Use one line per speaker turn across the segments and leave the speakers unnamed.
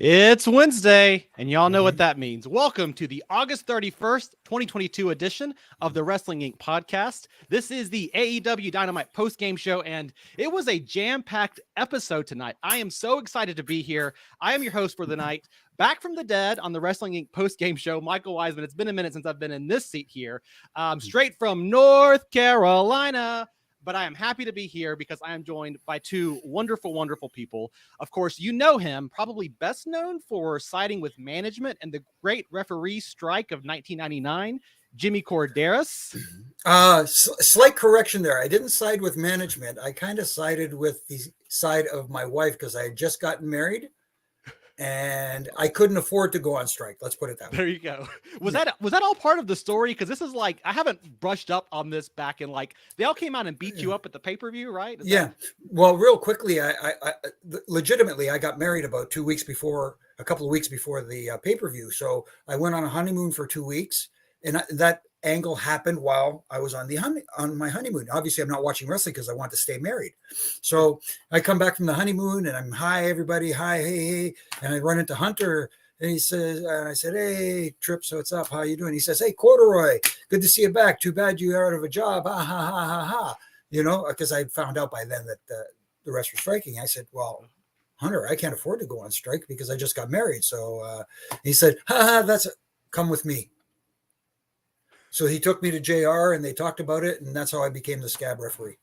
It's Wednesday, and y'all know what that means. Welcome to the August 31st, 2022 edition of the Wrestling Inc. podcast. This is the AEW Dynamite post-game show, and it was a jam-packed episode tonight. I am so excited to be here. I am your host for the night, back from the dead on the Wrestling Inc. post-game show, Michael Wiseman. It's been a minute since I've been in this seat here, straight from North Carolina. But I am happy to be here because I am joined by two wonderful, wonderful people. Of course, you know him, probably best known for siding with management and the great referee strike of 1999, Jimmy Korderas.
Slight correction there. I didn't side with management. I kind of sided with the side of my wife because I had just gotten married and I couldn't afford to go on strike. Let's put it that way.
There you go. Was that all part of the story? Because this is like, I haven't brushed up on this back in they all came out and beat you up at the pay-per-view, right?
Well, real quickly, I legitimately, I got married about a couple of weeks before the pay-per-view. So I went on a honeymoon for 2 weeks, and that angle happened while I was on my honeymoon. Obviously, I'm not watching wrestling because I want to stay married. So I come back from the honeymoon and I'm, hi, everybody. Hi, hey. And I run into Hunter and he says, and I said, hey, Tripp, so what's up? How you doing? He says, hey, Corduroy, good to see you back. Too bad you're out of a job. Ha, ha, ha, ha, ha. You know, because I found out by then that the rest were striking. I said, well, Hunter, I can't afford to go on strike because I just got married. So he said, come with me. So he took me to JR and they talked about it, and that's how I became the scab referee.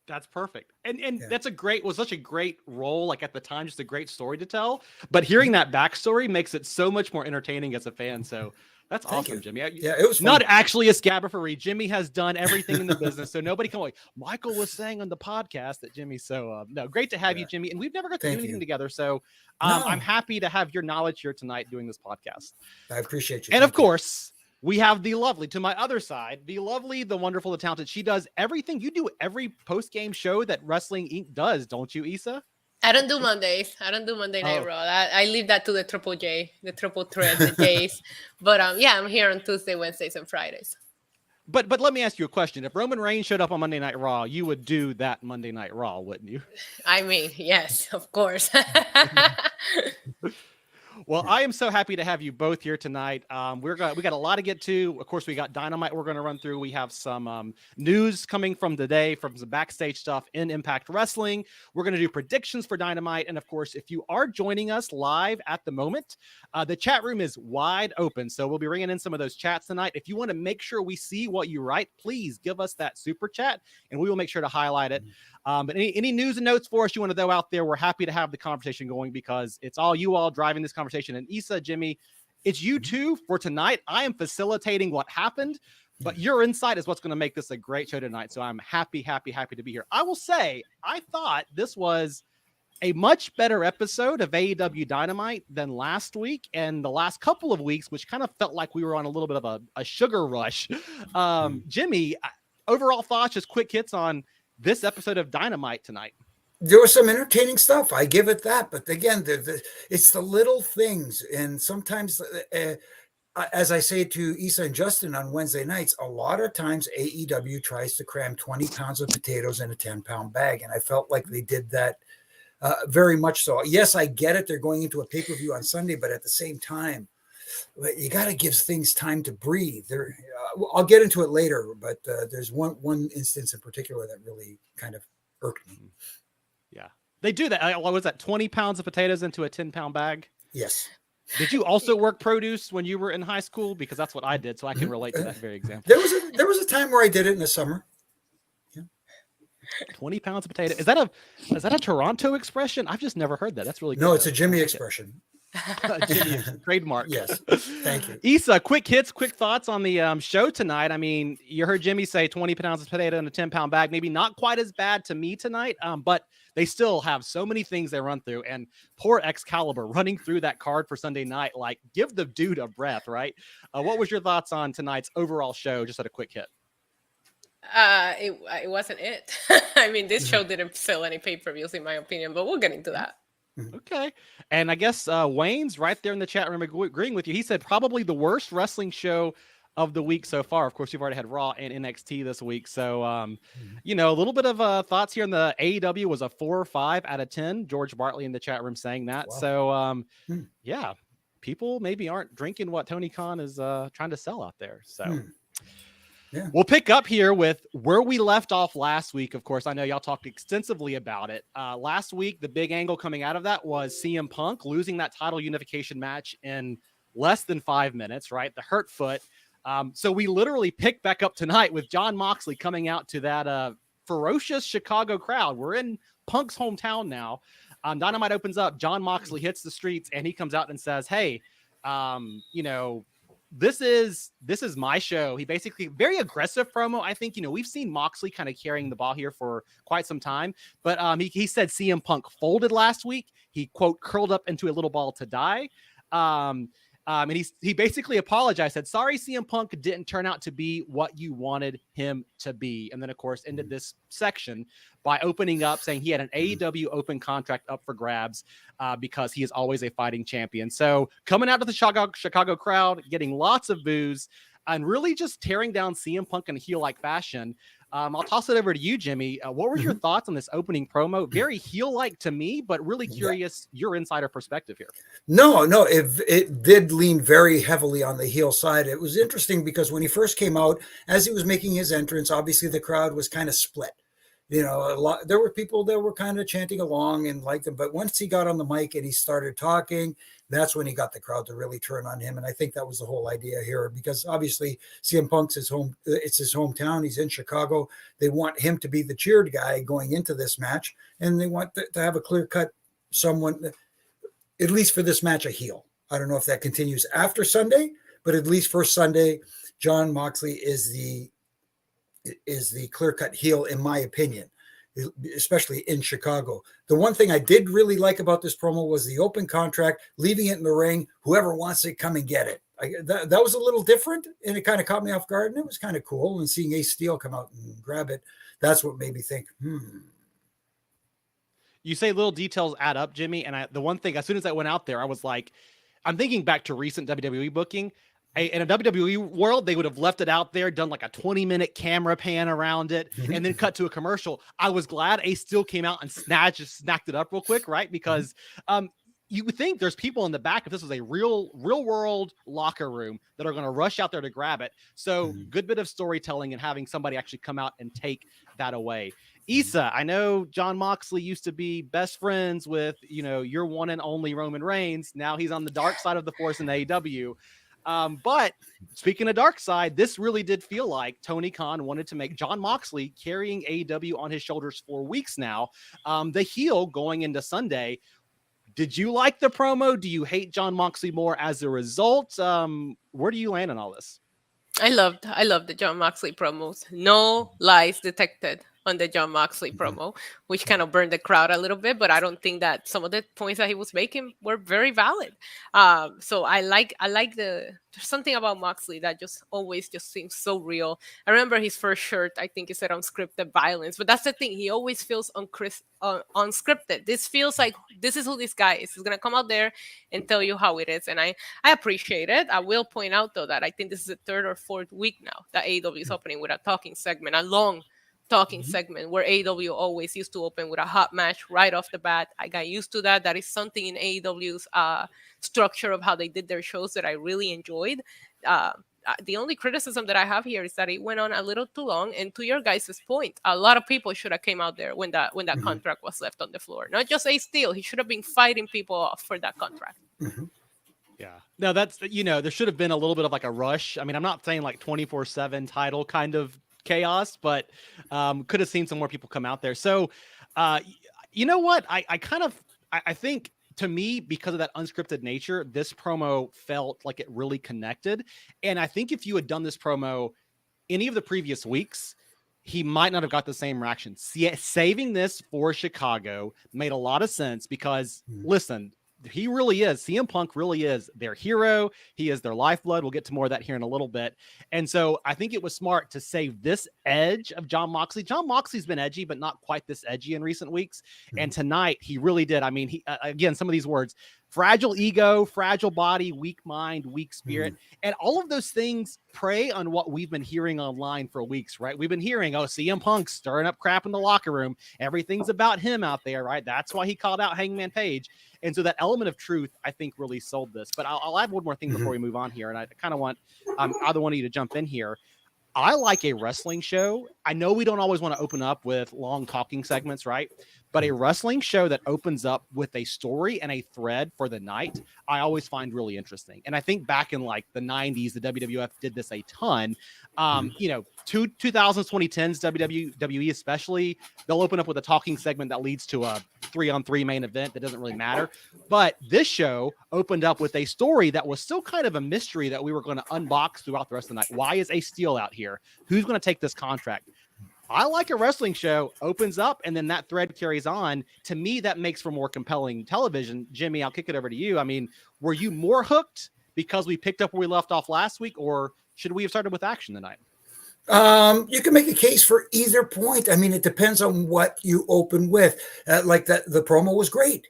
That's perfect. And that's was such a great role, like at the time, just a great story to tell. But hearing that backstory makes it so much more entertaining as a fan. So that's awesome, Jimmy.
Yeah, it was fun.
Not actually a scab referee. Jimmy has done everything in the business, so nobody can like, Michael was saying on the podcast that Jimmy. So no, great to have you, Jimmy. And we've never got to do anything together. So I'm happy to have your knowledge here tonight doing this podcast.
I appreciate you.
And of course, we have the lovely, to my other side, the lovely, the wonderful, the talented. She does everything. You do every post-game show that Wrestling Inc. does, don't you, Issa?
I don't do Mondays. I don't do Monday Night Raw. I leave that to the Triple J, the Triple Threat, the J's. But I'm here on Tuesday, Wednesdays, and Fridays.
But let me ask you a question. If Roman Reigns showed up on Monday Night Raw, you would do that Monday Night Raw, wouldn't you?
I mean, yes, of course.
Well, I am so happy to have you both here tonight. We got a lot to get to. Of course, we got Dynamite we're going to run through. We have some news coming from today, from some backstage stuff in Impact Wrestling. We're going to do predictions for Dynamite. And of course, if you are joining us live at the moment, the chat room is wide open. So we'll be bringing in some of those chats tonight. If you want to make sure we see what you write, please give us that super chat and we will make sure to highlight it. But any news and notes for us you want to throw out there, we're happy to have the conversation going because it's all you all driving this conversation. And Issa, Jimmy, it's you two for tonight. I am facilitating what happened, but your insight is what's going to make this a great show tonight. So I'm happy to be here. I will say, I thought this was a much better episode of AEW Dynamite than last week and the last couple of weeks, which kind of felt like we were on a little bit of a sugar rush. Jimmy, overall thoughts, just quick hits on this episode of Dynamite tonight.
There was some entertaining stuff. I give it that. But again, it's the little things. And sometimes, as I say to Issa and Justin on Wednesday nights, a lot of times AEW tries to cram 20 pounds of potatoes in a 10-pound bag. And I felt like they did that very much so. Yes, I get it. They're going into a pay-per-view on Sunday, but at the same time, you got to give things time to breathe. I'll get into it later, but there's one instance in particular that really kind of irked me.
Yeah, they do that. What was that? 20 pounds of potatoes into a 10-pound bag?
Yes.
Did you also work produce when you were in high school? Because that's what I did, so I can relate to that very example.
There was a time where I did it in the summer. Yeah.
20 pounds of potato. Is that a Toronto expression? I've just never heard that. That's really good.
No, it's a Jimmy expression.
Jimmy, trademark.
Yes. Thank you.
Issa, quick hits, quick thoughts on the show tonight. I mean, you heard Jimmy say 20 pounds of potato in a 10-pound bag. Maybe not quite as bad to me tonight, but they still have so many things they run through. And poor Excalibur running through that card for Sunday night, like, give the dude a breath, right? What was your thoughts on tonight's overall show? Just at a quick hit.
It wasn't it. I mean, this show didn't sell any pay-per-views, in my opinion, but we'll get into that.
Okay. And I guess Wayne's right there in the chat room agreeing with you. He said probably the worst wrestling show of the week so far. Of course, we've already had Raw and NXT this week. So, a little bit of thoughts here. In the AEW was a 4 or 5 out of 10. George Bartley in the chat room saying that. Wow. So, yeah, people maybe aren't drinking what Tony Khan is trying to sell out there. So. Yeah. We'll pick up here with where we left off last week. Of course, I know y'all talked extensively about it. Last week, the big angle coming out of that was CM Punk losing that title unification match in less than 5 minutes, right? The hurt foot. So we literally picked back up tonight with Jon Moxley coming out to that ferocious Chicago crowd. We're in Punk's hometown now. Dynamite opens up. Jon Moxley hits the streets, and he comes out and says, hey, this is my show. He basically very aggressive promo. I think, we've seen Moxley kind of carrying the ball here for quite some time, but he said CM Punk folded last week. He quote curled up into a little ball to die. And he basically apologized, said, sorry, CM Punk didn't turn out to be what you wanted him to be. And then, of course, ended this section by opening up, saying he had an AEW open contract up for grabs because he is always a fighting champion. So coming out to the Chicago crowd, getting lots of boos, and really just tearing down CM Punk in a heel-like fashion. I'll toss it over to you, Jimmy. What were your thoughts on this opening promo? Very heel-like to me, but really curious your insider perspective here.
No, it did lean very heavily on the heel side. It was interesting because when he first came out, as he was making his entrance, obviously the crowd was kind of split. There were people that were kind of chanting along and liked him, but once he got on the mic and he started talking, that's when he got the crowd to really turn on him. And I think that was the whole idea here, because obviously CM Punk's it's his hometown. He's in Chicago. They want him to be the cheered guy going into this match, and they want to have a clear-cut someone, at least for this match, a heel. I don't know if that continues after Sunday, but at least for Sunday, Jon Moxley is the clear-cut heel, in my opinion, especially in Chicago. The one thing I did really like about this promo was the open contract, leaving it in the ring. Whoever wants it, come and get it. That was a little different, and it kind of caught me off guard, and it was kind of cool. And seeing Ace Steel come out and grab it, that's what made me think,
You say little details add up, Jimmy, and the one thing, as soon as I went out there, I was like, I'm thinking back to recent WWE booking. In a WWE world, they would have left it out there, done like a 20-minute camera pan around it, and then cut to a commercial. I was glad Ace Steel came out and snacked it up real quick, right? Because you would think there's people in the back, if this was a real world locker room, that are going to rush out there to grab it. So good bit of storytelling and having somebody actually come out and take that away. Issa, I know Jon Moxley used to be best friends with, your one and only Roman Reigns. Now he's on the dark side of the force in AEW. But speaking of dark side, this really did feel like Tony Khan wanted to make Jon Moxley, carrying AEW on his shoulders for weeks now, the heel going into Sunday. Did you like the promo? Do you hate Jon Moxley more as a result? Where do you land on all this?
I loved the Jon Moxley promos. No lies detected on the Jon Moxley promo, which kind of burned the crowd a little bit, but I don't think that some of the points that he was making were very valid. So I like there's something about Moxley that just always just seems so real. I remember his first shirt, I think it said unscripted violence, but that's the thing. He always feels unscripted. This feels like this is who this guy is. He's going to come out there and tell you how it is. And I appreciate it. I will point out though, that I think this is the 3rd or 4th week now that AEW is opening with a talking segment, a long talking segment, where AEW always used to open with a hot match right off the bat. I got used to that. That is something in AEW's structure of how they did their shows that I really enjoyed. The only criticism that I have here is that it went on a little too long. And to your guys' point, a lot of people should have came out there when that contract was left on the floor. Not just Ace Steel. He should have been fighting people off for that contract.
Yeah. No, that's, there should have been a little bit of like a rush. I mean, I'm not saying like 24/7 title kind of chaos, but could have seen some more people come out there. So you know what, I think, to me, because of that unscripted nature, this promo felt like it really connected. And I think if you had done this promo any of the previous weeks, he might not have got the same reaction. Saving this for Chicago made a lot of sense, because listen, he really is. CM Punk really is their hero. He is their lifeblood. We'll get to more of that here in a little bit. And so I think it was smart to save this edge of Jon Moxley. Jon Moxley's been edgy, but not quite this edgy in recent weeks. And tonight he really did. I mean, he again, some of these words, fragile ego, fragile body, weak mind, weak spirit. And all of those things prey on what we've been hearing online for weeks, right? We've been hearing, oh, CM Punk stirring up crap in the locker room. Everything's about him out there, right? That's why he called out Hangman Page. And so that element of truth, I think, really sold this. But I'll add one more thing before we move on here. And I kind of want either one of you to jump in here. I like a wrestling show. I know we don't always want to open up with long talking segments, right? But a wrestling show that opens up with a story and a thread for the night, I always find really interesting. And I think back in like the 90s, the WWF did this a ton. 2000s, 2010s, WWE especially, they'll open up with a talking segment that leads to a 3-on-3 main event that doesn't really matter. But this show opened up with a story that was still kind of a mystery that we were going to unbox throughout the rest of the night. Why is Ace Steel out here? Who's going to take this contract? I like a wrestling show opens up and then that thread carries on. To me, that makes for more compelling television. Jimmy, I'll kick it over to you. I mean, were you more hooked because we picked up where we left off last week, or should we have started with action tonight?
You can make a case for either point. I mean, it depends on what you open with. Like that, the promo was great.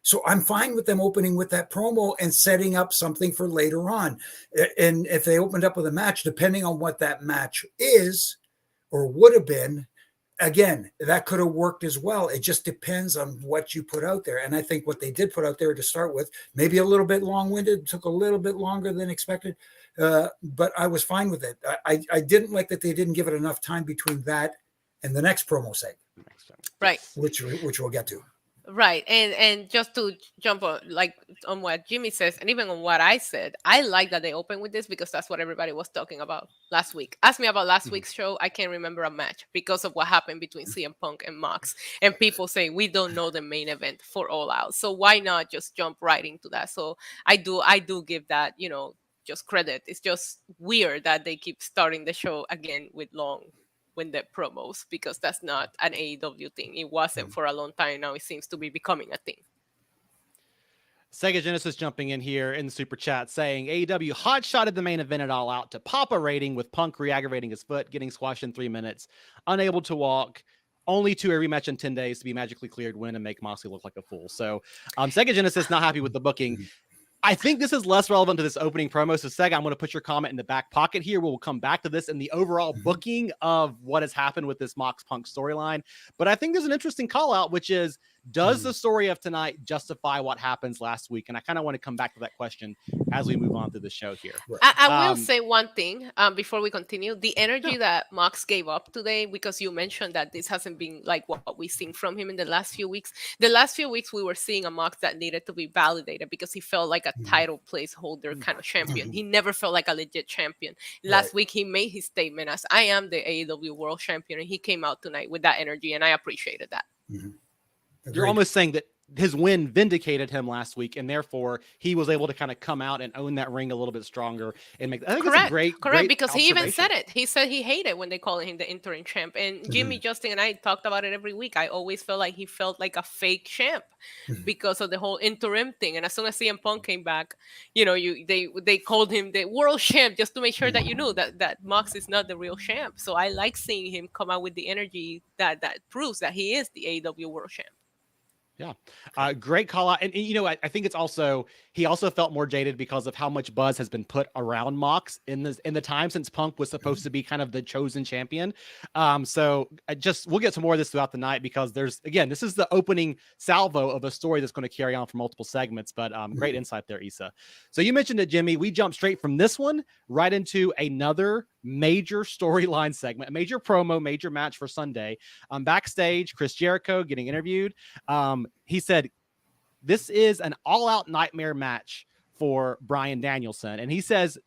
So I'm fine with them opening with that promo and setting up something for later on. And if they opened up with a match, depending on what that match is, or would have been, again, that could have worked as well. It just depends on what you put out there. And I think what they did put out there to start with, maybe a little bit long-winded, took a little bit longer than expected, but I was fine with it. I didn't like that they didn't give it enough time between that and the next promo segment,
Right?
which we'll get to.
Right. And just to jump on what Jimmy says, and even on what I said, I like that they open with this because that's what everybody was talking about last week. Ask me about last week's show. I can't remember a match because of what happened between CM Punk and Mox. And people say we don't know the main event for All Out. So why not just jump right into that? So I do give that, just credit. It's just weird that they keep starting the show again with long-winded promos, because that's not an AEW thing. It wasn't for a long time. Now it seems to be becoming a thing.
Sega Genesis jumping in here in the super chat saying AEW hot-shotted the main event at All Out to pop a rating with Punk re-aggravating his foot, getting squashed in 3 minutes, unable to walk, only to a rematch in 10 days to be magically cleared, win, and make Moxley look like a fool. So Sega Genesis not happy with the booking. I think this is less relevant to this opening promo. So Sega, I'm going to put your comment in the back pocket here. We'll come back to this in the overall booking of what has happened with this Mox Punk storyline. But I think there's an interesting call out, which is, does the story of tonight justify what happens last week? And I kind of want to come back to that question as we move on through the show here.
I will say one thing before we continue. The energy that Mox gave up today, because you mentioned that this hasn't been like what we've seen from him in the last few weeks. The last few weeks, we were seeing a Mox that needed to be validated because he felt like a title placeholder kind of champion. He never felt like a legit champion. Last week, he made his statement as, I am the AEW World Champion. And he came out tonight with that energy, and I appreciated that.
You're almost saying that his win vindicated him last week, and therefore he was able to kind of come out and own that ring a little bit stronger and make. I think it's a great,
because he even said it. He said he hated when they called him the interim champ. And Jimmy, Justin, and I talked about it every week. I always felt like he felt like a fake champ because of the whole interim thing. And as soon as CM Punk came back, they called him the world champ just to make sure that you knew that Mox is not the real champ. So I like seeing him come out with the energy that proves that he is the AEW world champ.
Yeah. Great call out. And I think it's also, he also felt more jaded because of how much buzz has been put around Mox in the time since Punk was supposed to be kind of the chosen champion. So we'll get some more of this throughout the night, because this is the opening salvo of a story that's going to carry on for multiple segments, but great insight there, Issa. So you mentioned it, Jimmy. We jumped straight from this one right into another major storyline segment, a major promo, major match for Sunday. Backstage, Chris Jericho getting interviewed. He said, this is an all-out nightmare match for Bryan Danielson. And he says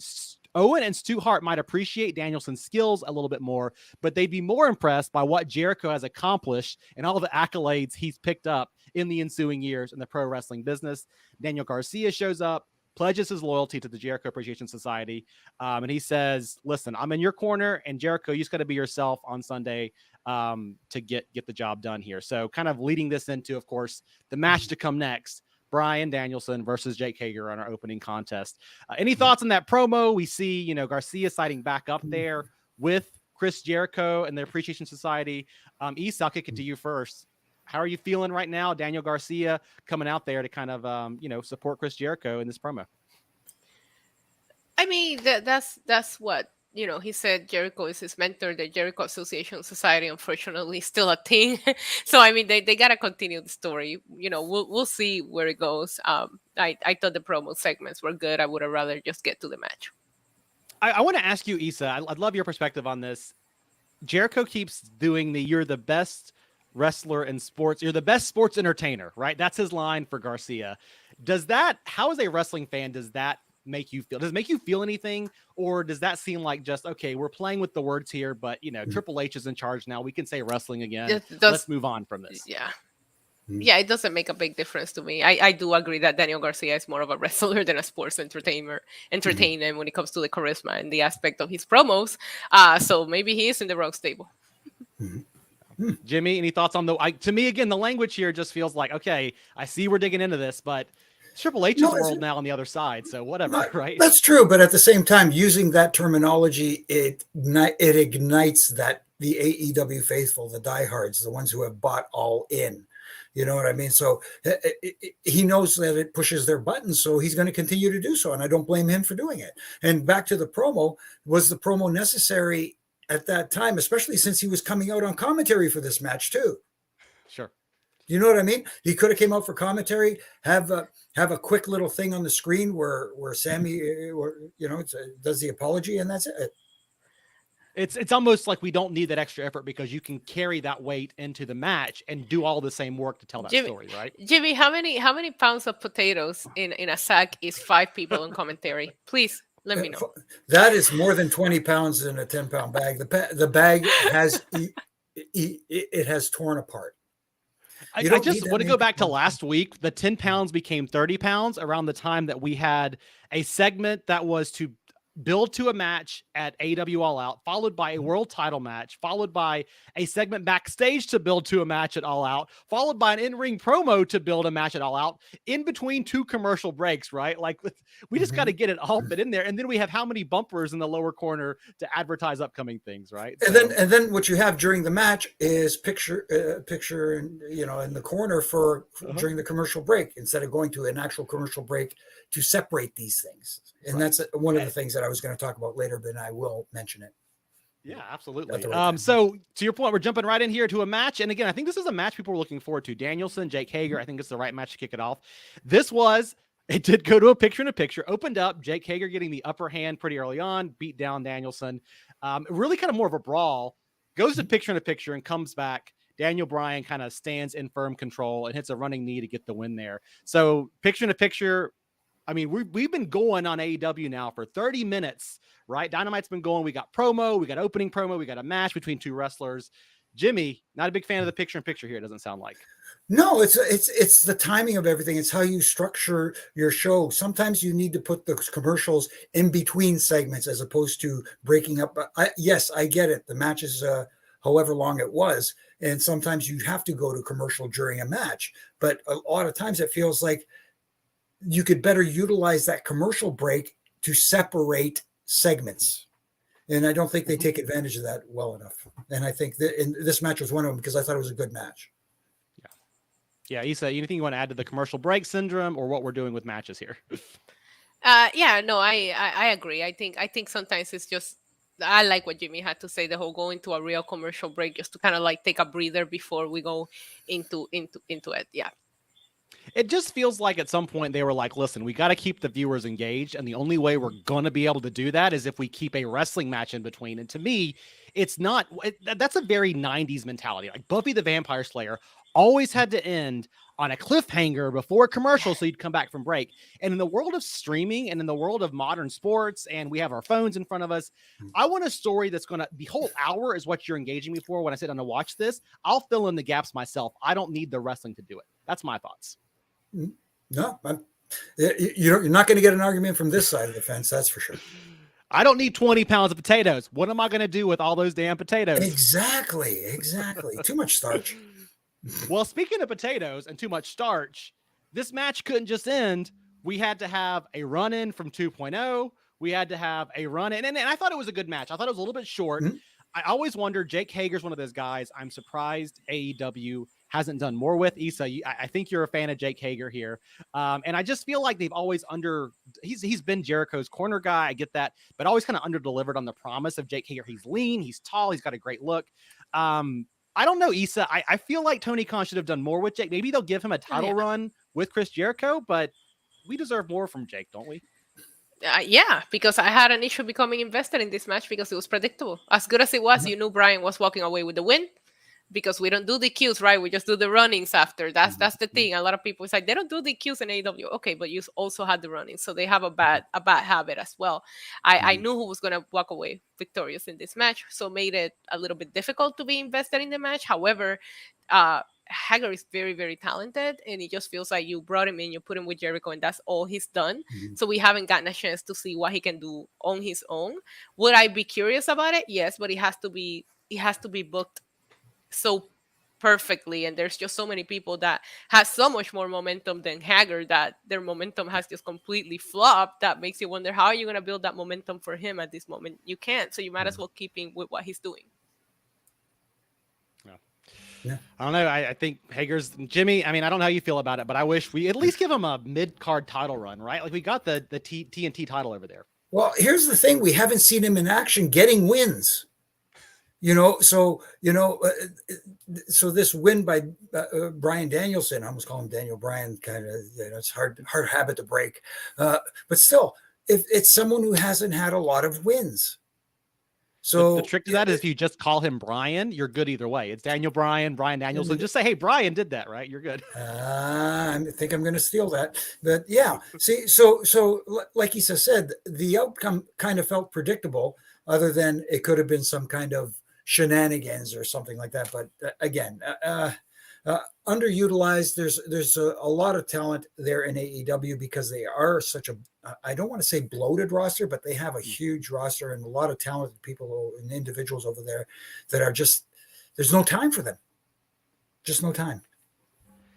Owen and Stu Hart might appreciate Danielson's skills a little bit more, but they'd be more impressed by what Jericho has accomplished and all the accolades he's picked up in the ensuing years in the pro wrestling business. Daniel Garcia shows up, pledges his loyalty to the Jericho Appreciation Society. And he says, listen, I'm in your corner, and Jericho, you just got to be yourself on Sunday to get the job done here. So kind of leading this into, of course, the match to come next, Bryan Danielson versus Jake Hager on our opening contest. Any thoughts on that promo? We see, Garcia siding back up there with Chris Jericho and the Appreciation Society. Issa, I'll kick it to you first. how are you feeling right now? Daniel Garcia coming out there to kind of, support Chris Jericho in this promo.
I mean, that's what, he said Jericho is his mentor. The Jericho Association Society, unfortunately, is still a thing. So, I mean, they got to continue the story. We'll see where it goes. I thought the promo segments were good. I would have rather just get to the match.
I want to ask you, Issa, I'd love your perspective on this. Jericho keeps doing you're the best wrestler in sports. You're the best sports entertainer, right? That's his line for Garcia. How as a wrestling fan, does that make you feel? Does it make you feel anything? Or does that seem like just, okay, we're playing with the words here, but Triple H is in charge now. We can say wrestling again. Let's move on from this.
Yeah. Yeah, it doesn't make a big difference to me. I do agree that Daniel Garcia is more of a wrestler than a sports entertainer when it comes to the charisma and the aspect of his promos. So maybe he is in the wrong stable.
Jimmy, any thoughts on to me, again, the language here just feels like, okay, I see we're digging into this, but Triple H's world now on the other side. So whatever, right?
That's true. But at the same time, using that terminology, it ignites the AEW faithful, the diehards, the ones who have bought all in. You know what I mean? So he knows that it pushes their buttons, so he's going to continue to do so. And I don't blame him for doing it. And back to the promo, was the promo necessary at that time, especially since he was coming out on commentary for this match too?
Sure.
You know what I mean? He could have came out for commentary, have a quick little thing on the screen where Sammy, does the apology, and that's it.
It's almost like we don't need that extra effort because you can carry that weight into the match and do all the same work to tell that story, right?
Jimmy, how many pounds of potatoes in a sack is 5 people in commentary? Please let me know.
That is more than 20 pounds in a 10-pound bag. The bag has it has torn apart.
I just want to go back to last week. The 10 pounds became 30 pounds around the time that we had a segment that was to build to a match at AEW All Out, followed by a world title match, followed by a segment backstage to build to a match at All Out, followed by an in-ring promo to build a match at All Out, in between 2 commercial breaks, right? Like, we just got to get it all fit in there. And then we have how many bumpers in the lower corner to advertise upcoming things, right?
And then what you have during the match is picture in the corner for during the commercial break, instead of going to an actual commercial break to separate these things. And that's one of the things that I was going to talk about later, but I will mention it.
Yeah, absolutely. So to your point, we're jumping right in here to a match. And again, I think this is a match people were looking forward to. Danielson, Jake Hager, I think it's the right match to kick it off. It did go to a picture-in-a-picture, opened up, Jake Hager getting the upper hand pretty early on, beat down Danielson. Really kind of more of a brawl, goes to picture-in-a-picture and comes back. Daniel Bryan kind of stands in firm control and hits a running knee to get the win there. So picture-in-a-picture, I mean, we've been going on AEW now for 30 minutes, right? Dynamite's been going. We got promo, we got opening promo, we got a match between 2 wrestlers. Jimmy, not a big fan of the picture-in-picture here, it doesn't sound like.
No, it's the timing of everything. It's how you structure your show. Sometimes you need to put the commercials in between segments as opposed to breaking up. Yes, I get it. The match is however long it was, and sometimes you have to go to commercial during a match. But a lot of times it feels like you could better utilize that commercial break to separate segments. And I don't think they take advantage of that well enough. And I think that this match was one of them because I thought it was a good match.
Yeah, Issa, anything you want to add to the commercial break syndrome or what we're doing with matches here?
I agree. I think sometimes it's just, I like what Jimmy had to say, the whole going to a real commercial break just to kind of like take a breather before we go into it. Yeah.
It just feels like at some point they were like, listen, we got to keep the viewers engaged. And the only way we're going to be able to do that is if we keep a wrestling match in between. And to me, that's a very 90s mentality. Like Buffy the Vampire Slayer always had to end on a cliffhanger before commercial so you'd come back from break. And in the world of streaming and in the world of modern sports, and we have our phones in front of us, I want a story that's going to, the whole hour is what you're engaging me for. When I sit down to watch this, I'll fill in the gaps myself. I don't need the wrestling to do it. That's my thoughts.
No, you're not going to get an argument from this side of the fence. That's for sure.
I don't need 20 pounds of potatoes. What am I going to do with all those damn potatoes?
Exactly. Too much starch.
Well, speaking of potatoes and too much starch, this match couldn't just end. We had to have a run-in from 2.0. We had to have a run-in. And I thought it was a good match. I thought it was a little bit short. Mm-hmm. I always wonder, Jake Hager's one of those guys. I'm surprised AEW hasn't done more with. Issa, I think you're a fan of Jake Hager here. And I just feel like they've always he's been Jericho's corner guy. I get that, but always kind of under-delivered on the promise of Jake Hager. He's lean, he's tall, he's got a great look. I don't know, Issa. I feel like Tony Khan should have done more with Jake. Maybe they'll give him a title run with Chris Jericho, but we deserve more from Jake, don't we?
Yeah, because I had an issue becoming invested in this match because it was predictable. As good as it was, you knew Brian was walking away with the win because we don't do the DQs, right? We just do the runnings after. That's the thing. A lot of people say they don't do the DQs in AEW. Okay, but you also had the runnings, so they have a bad habit as well. I knew who was going to walk away victorious in this match, so made it a little bit difficult to be invested in the match. However, Hager is very, very talented, and it just feels like you brought him in, you put him with Jericho, and that's all he's done. So we haven't gotten a chance to see what he can do on his own. Would I be curious about it? Yes, but it has to be booked so perfectly, and there's just so many people that has so much more momentum than Hager that their momentum has just completely flopped. That makes you wonder, how are you going to build that momentum for him at this moment? You can't, so you might as well keep him with what he's doing.
Yeah. I don't know. I think Hager's Jimmy. I mean, I don't know how you feel about it, but I wish we at least give him a mid-card title run, right? Like we got the TNT title over there.
Well, here's the thing. We haven't seen him in action getting wins, so this win by Bryan Danielson, I almost call him Daniel Bryan, kind of, it's hard habit to break. But still, if it's someone who hasn't had a lot of wins. So
the trick to that is if you just call him Brian, you're good either way. It's Daniel Bryan, Bryan Danielson. Just say, hey, Brian did that, right? You're good.
I think I'm going to steal that. But yeah, see, so like Issa said, the outcome kind of felt predictable, other than it could have been some kind of shenanigans or something like that. But again, underutilized. There's a lot of talent there in AEW because they are such a, I don't want to say bloated roster, but they have a huge roster and a lot of talented people and individuals over there that are just, there's no time for them. Just no time.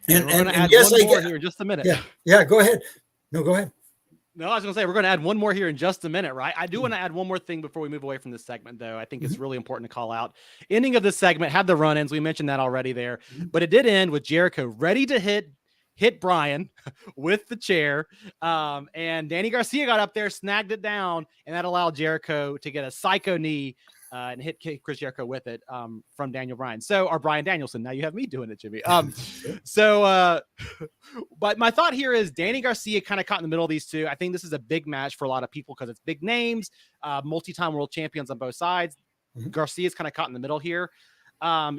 And yes,
one more here in just a minute.
Yeah. Go ahead. No, go ahead.
No, I was going to say, we're going to add one more here in just a minute, right? I do want to add one more thing before we move away from this segment, though. I think it's really important to call out. Ending of this segment had the run-ins. We mentioned that already there. But it did end with Jericho ready to hit Brian with the chair. And Danny Garcia got up there, snagged it down, and that allowed Jericho to get a psycho knee and hit Chris Jericho with it from Daniel Bryan. Or Bryan Danielson. Now you have me doing it, Jimmy. But my thought here is Danny Garcia kind of caught in the middle of these two. I think this is a big match for a lot of people because it's big names, multi-time world champions on both sides. Garcia's kind of caught in the middle here.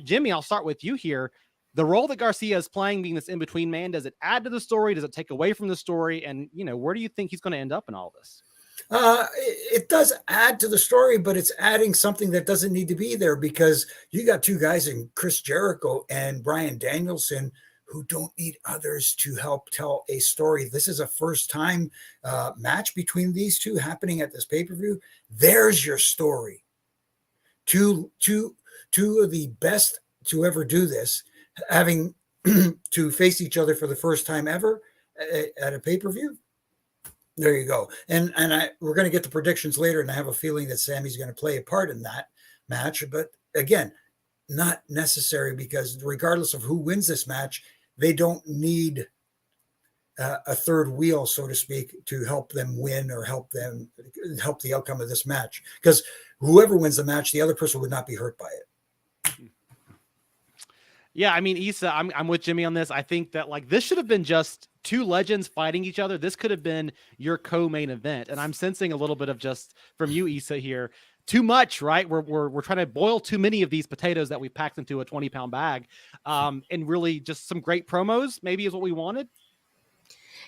Jimmy, I'll start with you here. The role that Garcia is playing, being this in-between man, does it add to the story? Does it take away from the story? And, where do you think he's going to end up in all this?
It does add to the story, but it's adding something that doesn't need to be there because you got two guys in Chris Jericho and Bryan Danielson who don't need others to help tell a story. This is a first-time match between these two happening at this pay-per-view. There's your story. Two of the best to ever do this, having to face each other for the first time ever at a pay-per-view. There you go. And we're going to get the predictions later, and I have a feeling that Sammy's going to play a part in that match. But again, not necessary because regardless of who wins this match, they don't need a third wheel, so to speak, to help them win or help the outcome of this match. Because whoever wins the match, the other person would not be hurt by it.
Yeah, I mean, Issa, I'm with Jimmy on this. I think that this should have been just two legends fighting each other. This could have been your co-main event. And I'm sensing a little bit of just from you, Issa, here. Too much, right? We're trying to boil too many of these potatoes that we packed into a 20-pound bag. And really just some great promos maybe is what we wanted.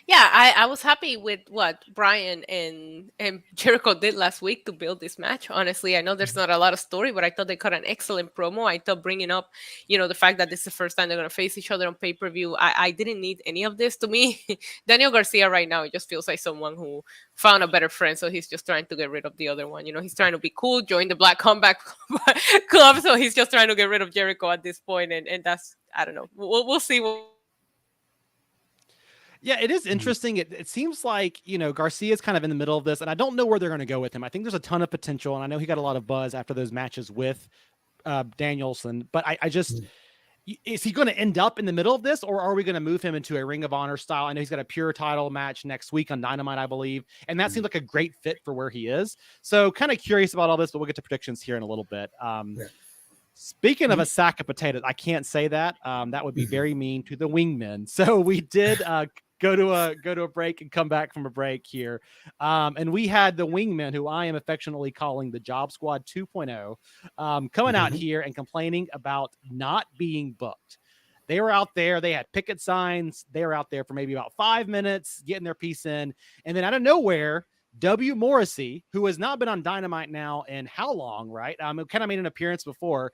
Yeah, I was happy with what Brian and Jericho did last week to build this match. Honestly, I know there's not a lot of story, but I thought they cut an excellent promo. I thought bringing up, the fact that this is the first time they're going to face each other on pay-per-view, I didn't need any of this. To me, Daniel Garcia right now, it just feels like someone who found a better friend, so he's just trying to get rid of the other one. He's trying to be cool, join the Black Comeback Club, so he's just trying to get rid of Jericho at this point, and that's, I don't know. We'll see what.
Yeah, it is interesting. It seems like, Garcia is kind of in the middle of this, and I don't know where they're going to go with him. I think there's a ton of potential, and I know he got a lot of buzz after those matches with Danielson, but I just, is he going to end up in the middle of this, or are we going to move him into a Ring of Honor style? I know he's got a pure title match next week on Dynamite, I believe, and that seems like a great fit for where he is. So kind of curious about all this, but we'll get to predictions here in a little bit. Speaking of a sack of potatoes, I can't say that. That would be very mean to the wingmen. So we did go to a break and come back from a break here. And we had the wingmen, who I am affectionately calling the Job Squad 2.0, coming out here and complaining about not being booked. They were out there. They had picket signs. They were out there for maybe about 5 minutes, getting their piece in. And then out of nowhere, W. Morrissey, who has not been on Dynamite now in how long, right? It kind of made an appearance before,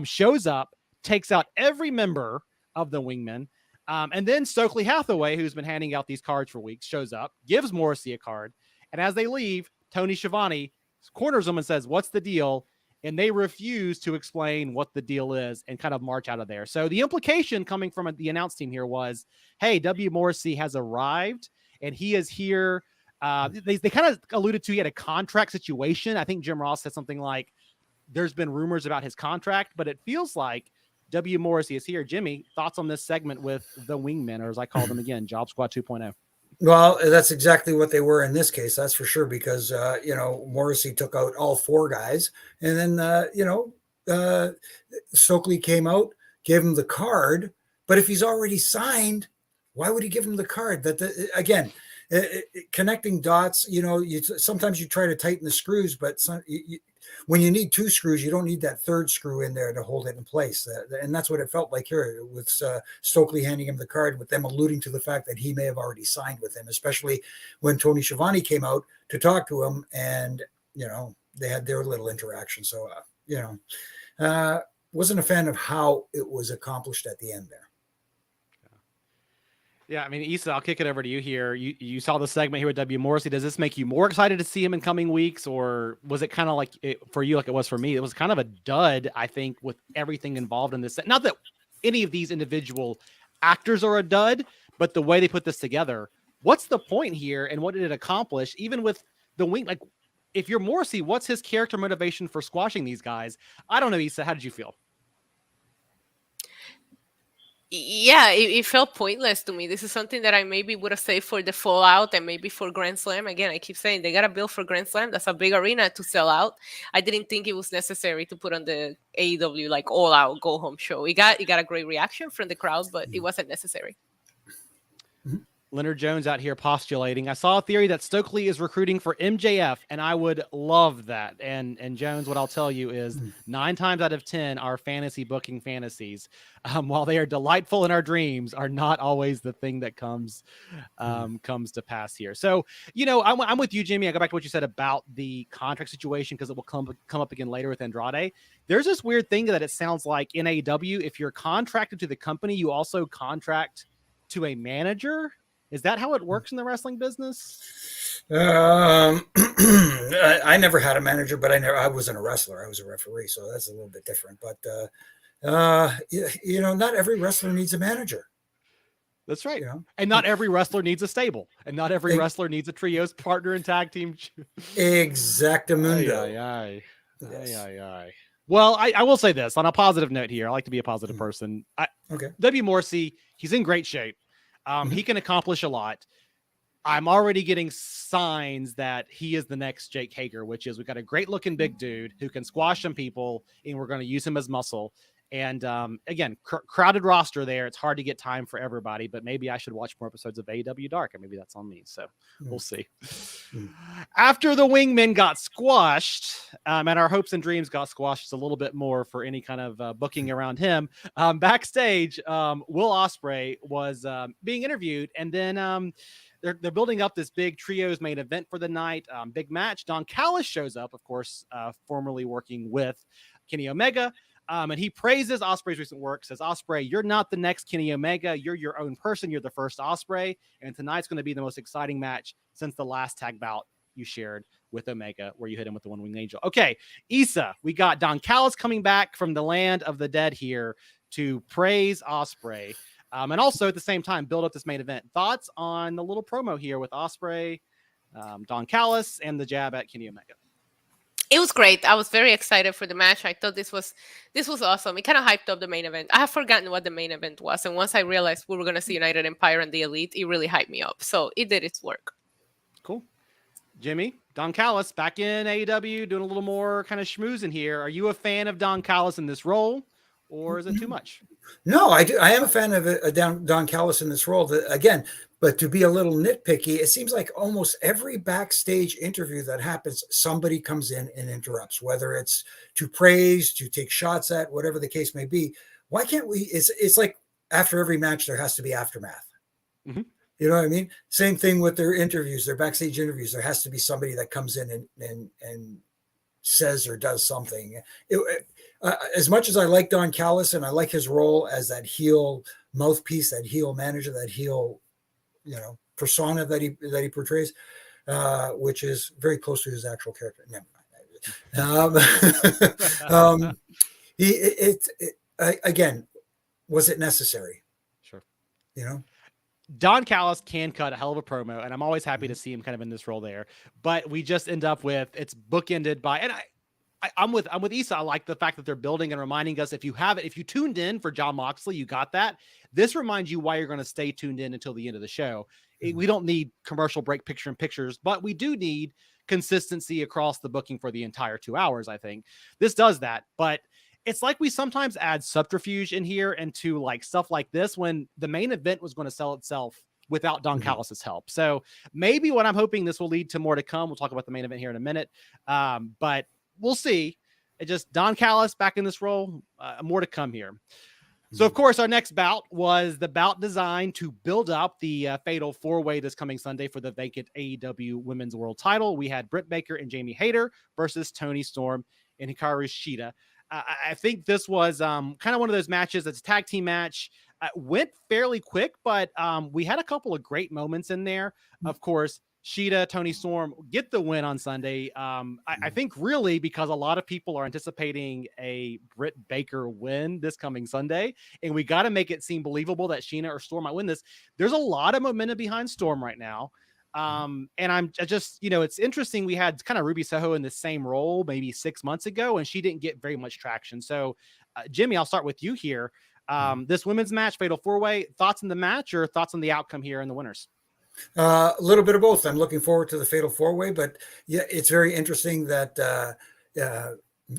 shows up, takes out every member of the wingmen. And then Stokely Hathaway, who's been handing out these cards for weeks, shows up, gives Morrissey a card. And as they leave, Tony Schiavone corners them and says, "What's the deal?" And they refuse to explain what the deal is and kind of march out of there. So the implication coming from the announce team here was, hey, W. Morrissey has arrived and he is here. They kind of alluded to he had a contract situation. I think Jim Ross said something like, there's been rumors about his contract, but it feels like W. Morrissey is here. Jimmy, thoughts on this segment with the wingmen, or as I call them again, Job Squad 2.0?
Well, that's exactly what they were in this case. That's for sure, because, Morrissey took out all 4 guys, and then, Stokely came out, gave him the card. But if he's already signed, why would he give him the card? Again, connecting dots, sometimes you try to tighten the screws, but when you need 2 screws, you don't need that 3rd screw in there to hold it in place. And that's what it felt like here with Stokely handing him the card, with them alluding to the fact that he may have already signed with him, especially when Tony Schiavone came out to talk to him, and, they had their little interaction. So, wasn't a fan of how it was accomplished at the end there.
Yeah, I mean, Issa, I'll kick it over to you here. You saw the segment here with W. Morrissey. Does this make you more excited to see him in coming weeks, or was it kind of like for you, like it was for me? It was kind of a dud, I think, with everything involved in this. Not that any of these individual actors are a dud, but the way they put this together. What's the point here, and what did it accomplish? Even with the wing, like if you're Morrissey, what's his character motivation for squashing these guys? I don't know, Issa. How did you feel?
Yeah, it felt pointless to me. This is something that I maybe would have saved for the Fallout and maybe for Grand Slam. Again, I keep saying they got to build for Grand Slam. That's a big arena to sell out. I didn't think it was necessary to put on the AEW like all out go home show. It got a great reaction from the crowd, but it wasn't necessary.
Leonard Jones out here postulating. I saw a theory that Stokely is recruiting for MJF, and I would love that. And Jones, what I'll tell you is 9 times out of 10, our fantasy booking fantasies, while they are delightful in our dreams, are not always the thing that comes to pass here. So, I'm with you, Jimmy. I go back to what you said about the contract situation, because it will come up again later with Andrade. There's this weird thing that it sounds like in AEW, if you're contracted to the company, you also contract to a manager. Is that how it works in the wrestling business?
I never had a manager, but I wasn't a wrestler. I was a referee, so that's a little bit different. But not every wrestler needs a manager.
That's right. And not every wrestler needs a stable, and not every wrestler needs a trios partner and tag team.
Exactamundo.
Yes. Well, I will say this on a positive note here. I like to be a positive person.
Okay.
W. Morrissey, he's in great shape. He can accomplish a lot. I'm already getting signs that he is the next Jake Hager, which is we've got a great looking big dude who can squash some people, and we're going to use him as muscle. And again, crowded roster there. It's hard to get time for everybody, but maybe I should watch more episodes of AEW Dark, and maybe that's on me. So we'll see. After the wingmen got squashed, and our hopes and dreams got squashed a little bit more for any kind of booking around him, backstage, Will Osprey was being interviewed, and then they're building up this big trios main event for the night. Big match. Don Callis shows up, of course, formerly working with Kenny Omega. And he praises Osprey's recent work, says, Osprey, you're not the next Kenny Omega. You're your own person. You're the first Osprey. And tonight's going to be the most exciting match since the last tag bout you shared with Omega, where you hit him with the one-winged angel. Okay, Issa, we got Don Callis coming back from the land of the dead here to praise Osprey. And also at the same time, build up this main event. Thoughts on the little promo here with Osprey, Don Callis, and the jab at Kenny Omega?
It was great. I was very excited for the match. I thought this was awesome. It kind of hyped up the main event. I have forgotten what the main event was, and once I realized we were going to see United Empire and the Elite, it really hyped me up. So it did its work.
Cool. Jimmy, Don Callis back in AEW doing a little more kind of schmoozing here. Are you a fan of Don Callis in this role, or is it too much?
No, I do. I am a fan of Don Callis in this role. Again, but to be a little nitpicky, it seems like almost every backstage interview that happens, somebody comes in and interrupts, whether it's to praise, to take shots at, whatever the case may be. Why can't we? It's like after every match, there has to be aftermath.
Mm-hmm.
You know what I mean? Same thing with their interviews, their backstage interviews. There has to be somebody that comes in and says or does something. As much as I like Don Callis and I like his role as that heel mouthpiece, that heel manager, that heel, persona that he portrays, which is very close to his actual character. Never mind. Again, was it necessary?
Sure. Don Callis can cut a hell of a promo, and I'm always happy to see him kind of in this role there. But we just end up with it's bookended by, and I'm with Issa. I like the fact that they're building and reminding us if you tuned in for Jon Moxley, you got that. This reminds you why you're going to stay tuned in until the end of the show. We don't need commercial break picture in pictures, but we do need consistency across the booking for the entire 2 hours. I think this does that, but it's like we sometimes add subterfuge in here into like stuff like this when the main event was going to sell itself without Don Callis's help. So maybe what I'm hoping this will lead to more to come. We'll talk about the main event here in a minute. But we'll see. It just Don Callis back in this role, more to come here. So, of course, our next bout was the bout designed to build up the fatal four-way this coming Sunday for the vacant AEW Women's World title. We had Britt Baker and Jamie Hayter versus Toni Storm and Hikaru Cheetah. I think this was kind of one of those matches that's a tag team match. Went fairly quick, but we had a couple of great moments in there. Of course, Cheetah, Toni Storm get the win on Sunday. I think really because a lot of people are anticipating a Britt Baker win this coming Sunday, and we got to make it seem believable that Sheena or Storm might win this. There's a lot of momentum behind Storm right now. And I'm just, it's interesting. We had kind of Ruby Soho in the same role maybe 6 months ago, and she didn't get very much traction. So, Jimmy, I'll start with you here. This women's match, fatal four-way, thoughts on the match or thoughts on the outcome here and the winners?
A little bit of both. I'm looking forward to the fatal four-way, but yeah, it's very interesting that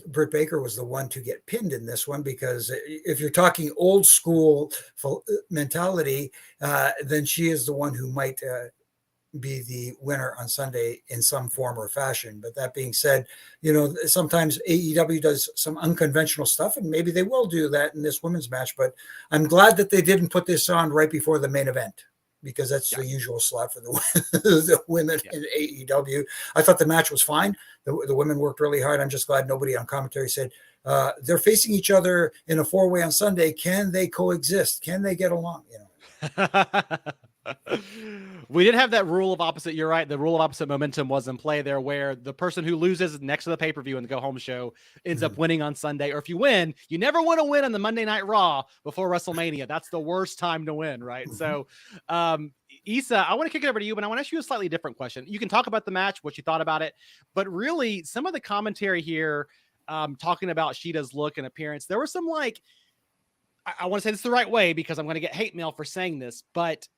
Britt Baker was the one to get pinned in this one, because if you're talking old school mentality, then she is the one who might be the winner on Sunday in some form or fashion. But that being said, sometimes AEW does some unconventional stuff, and maybe they will do that in this women's match. But I'm glad that they didn't put this on right before the main event, because that's the usual slot for the women in AEW. I thought the match was fine. The women worked really hard. I'm just glad nobody on commentary said they're facing each other in a four-way on Sunday. Can they coexist? Can they get along?
We did have that rule of opposite. You're right. The rule of opposite momentum was in play there, where the person who loses next to the pay-per-view and the go home show ends up winning on Sunday. Or if you win, you never want to win on the Monday Night Raw before WrestleMania. That's the worst time to win, right? So, Issa, I want to kick it over to you, but I want to ask you a slightly different question. You can talk about the match, what you thought about it, but really some of the commentary here, talking about Sheetah's look and appearance, there was some I want to say this the right way because I'm going to get hate mail for saying this, but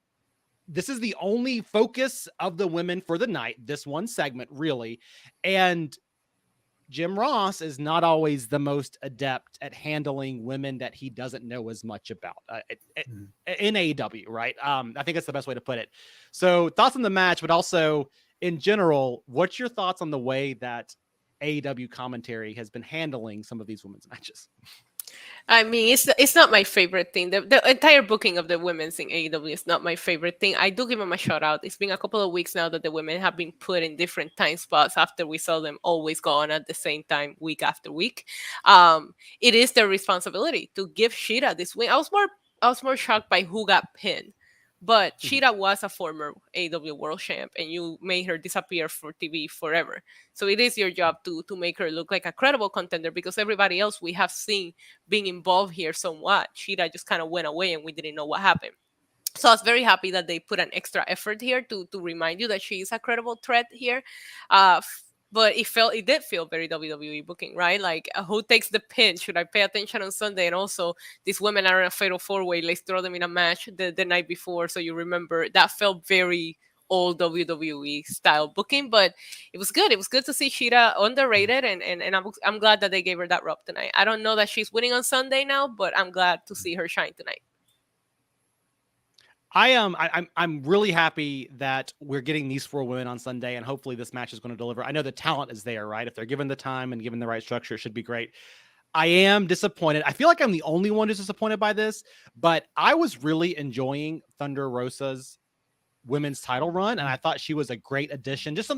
this is the only focus of the women for the night, this one segment, really. And Jim Ross is not always the most adept at handling women that he doesn't know as much about in AEW, right? I think that's the best way to put it. So thoughts on the match, but also in general, what's your thoughts on the way that AEW commentary has been handling some of these women's matches?
I mean, it's not my favorite thing. The entire booking of the women's in AEW is not my favorite thing. I do give them a shout out. It's been a couple of weeks now that the women have been put in different time spots after we saw them always go on at the same time week after week. It is their responsibility to give Cheetah this win. I was more shocked by who got pinned. But Cheetah was a former AEW World Champ, and you made her disappear for TV forever. So it is your job to make her look like a credible contender, because everybody else we have seen being involved here somewhat. Cheetah just kind of went away, and we didn't know what happened. So I was very happy that they put an extra effort here to remind you that she is a credible threat here. but it did feel very WWE booking, right? Like, who takes the pin? Should I pay attention on Sunday? And also, these women are in a fatal 4-way. Let's throw them in a match the night before, so you remember. That felt very old WWE style booking, but it was good. It was good to see Cheetah underrated, and I'm glad that they gave her that rub tonight. I don't know that she's winning on Sunday now, but I'm glad to see her shine tonight.
I'm really happy that we're getting these 4 women on Sunday, and hopefully this match is going to deliver. I know the talent is there, right? If they're given the time and given the right structure, it should be great. I am disappointed. I feel like I'm the only one who's disappointed by this, but I was really enjoying Thunder Rosa's women's title run, and I thought she was a great addition. Just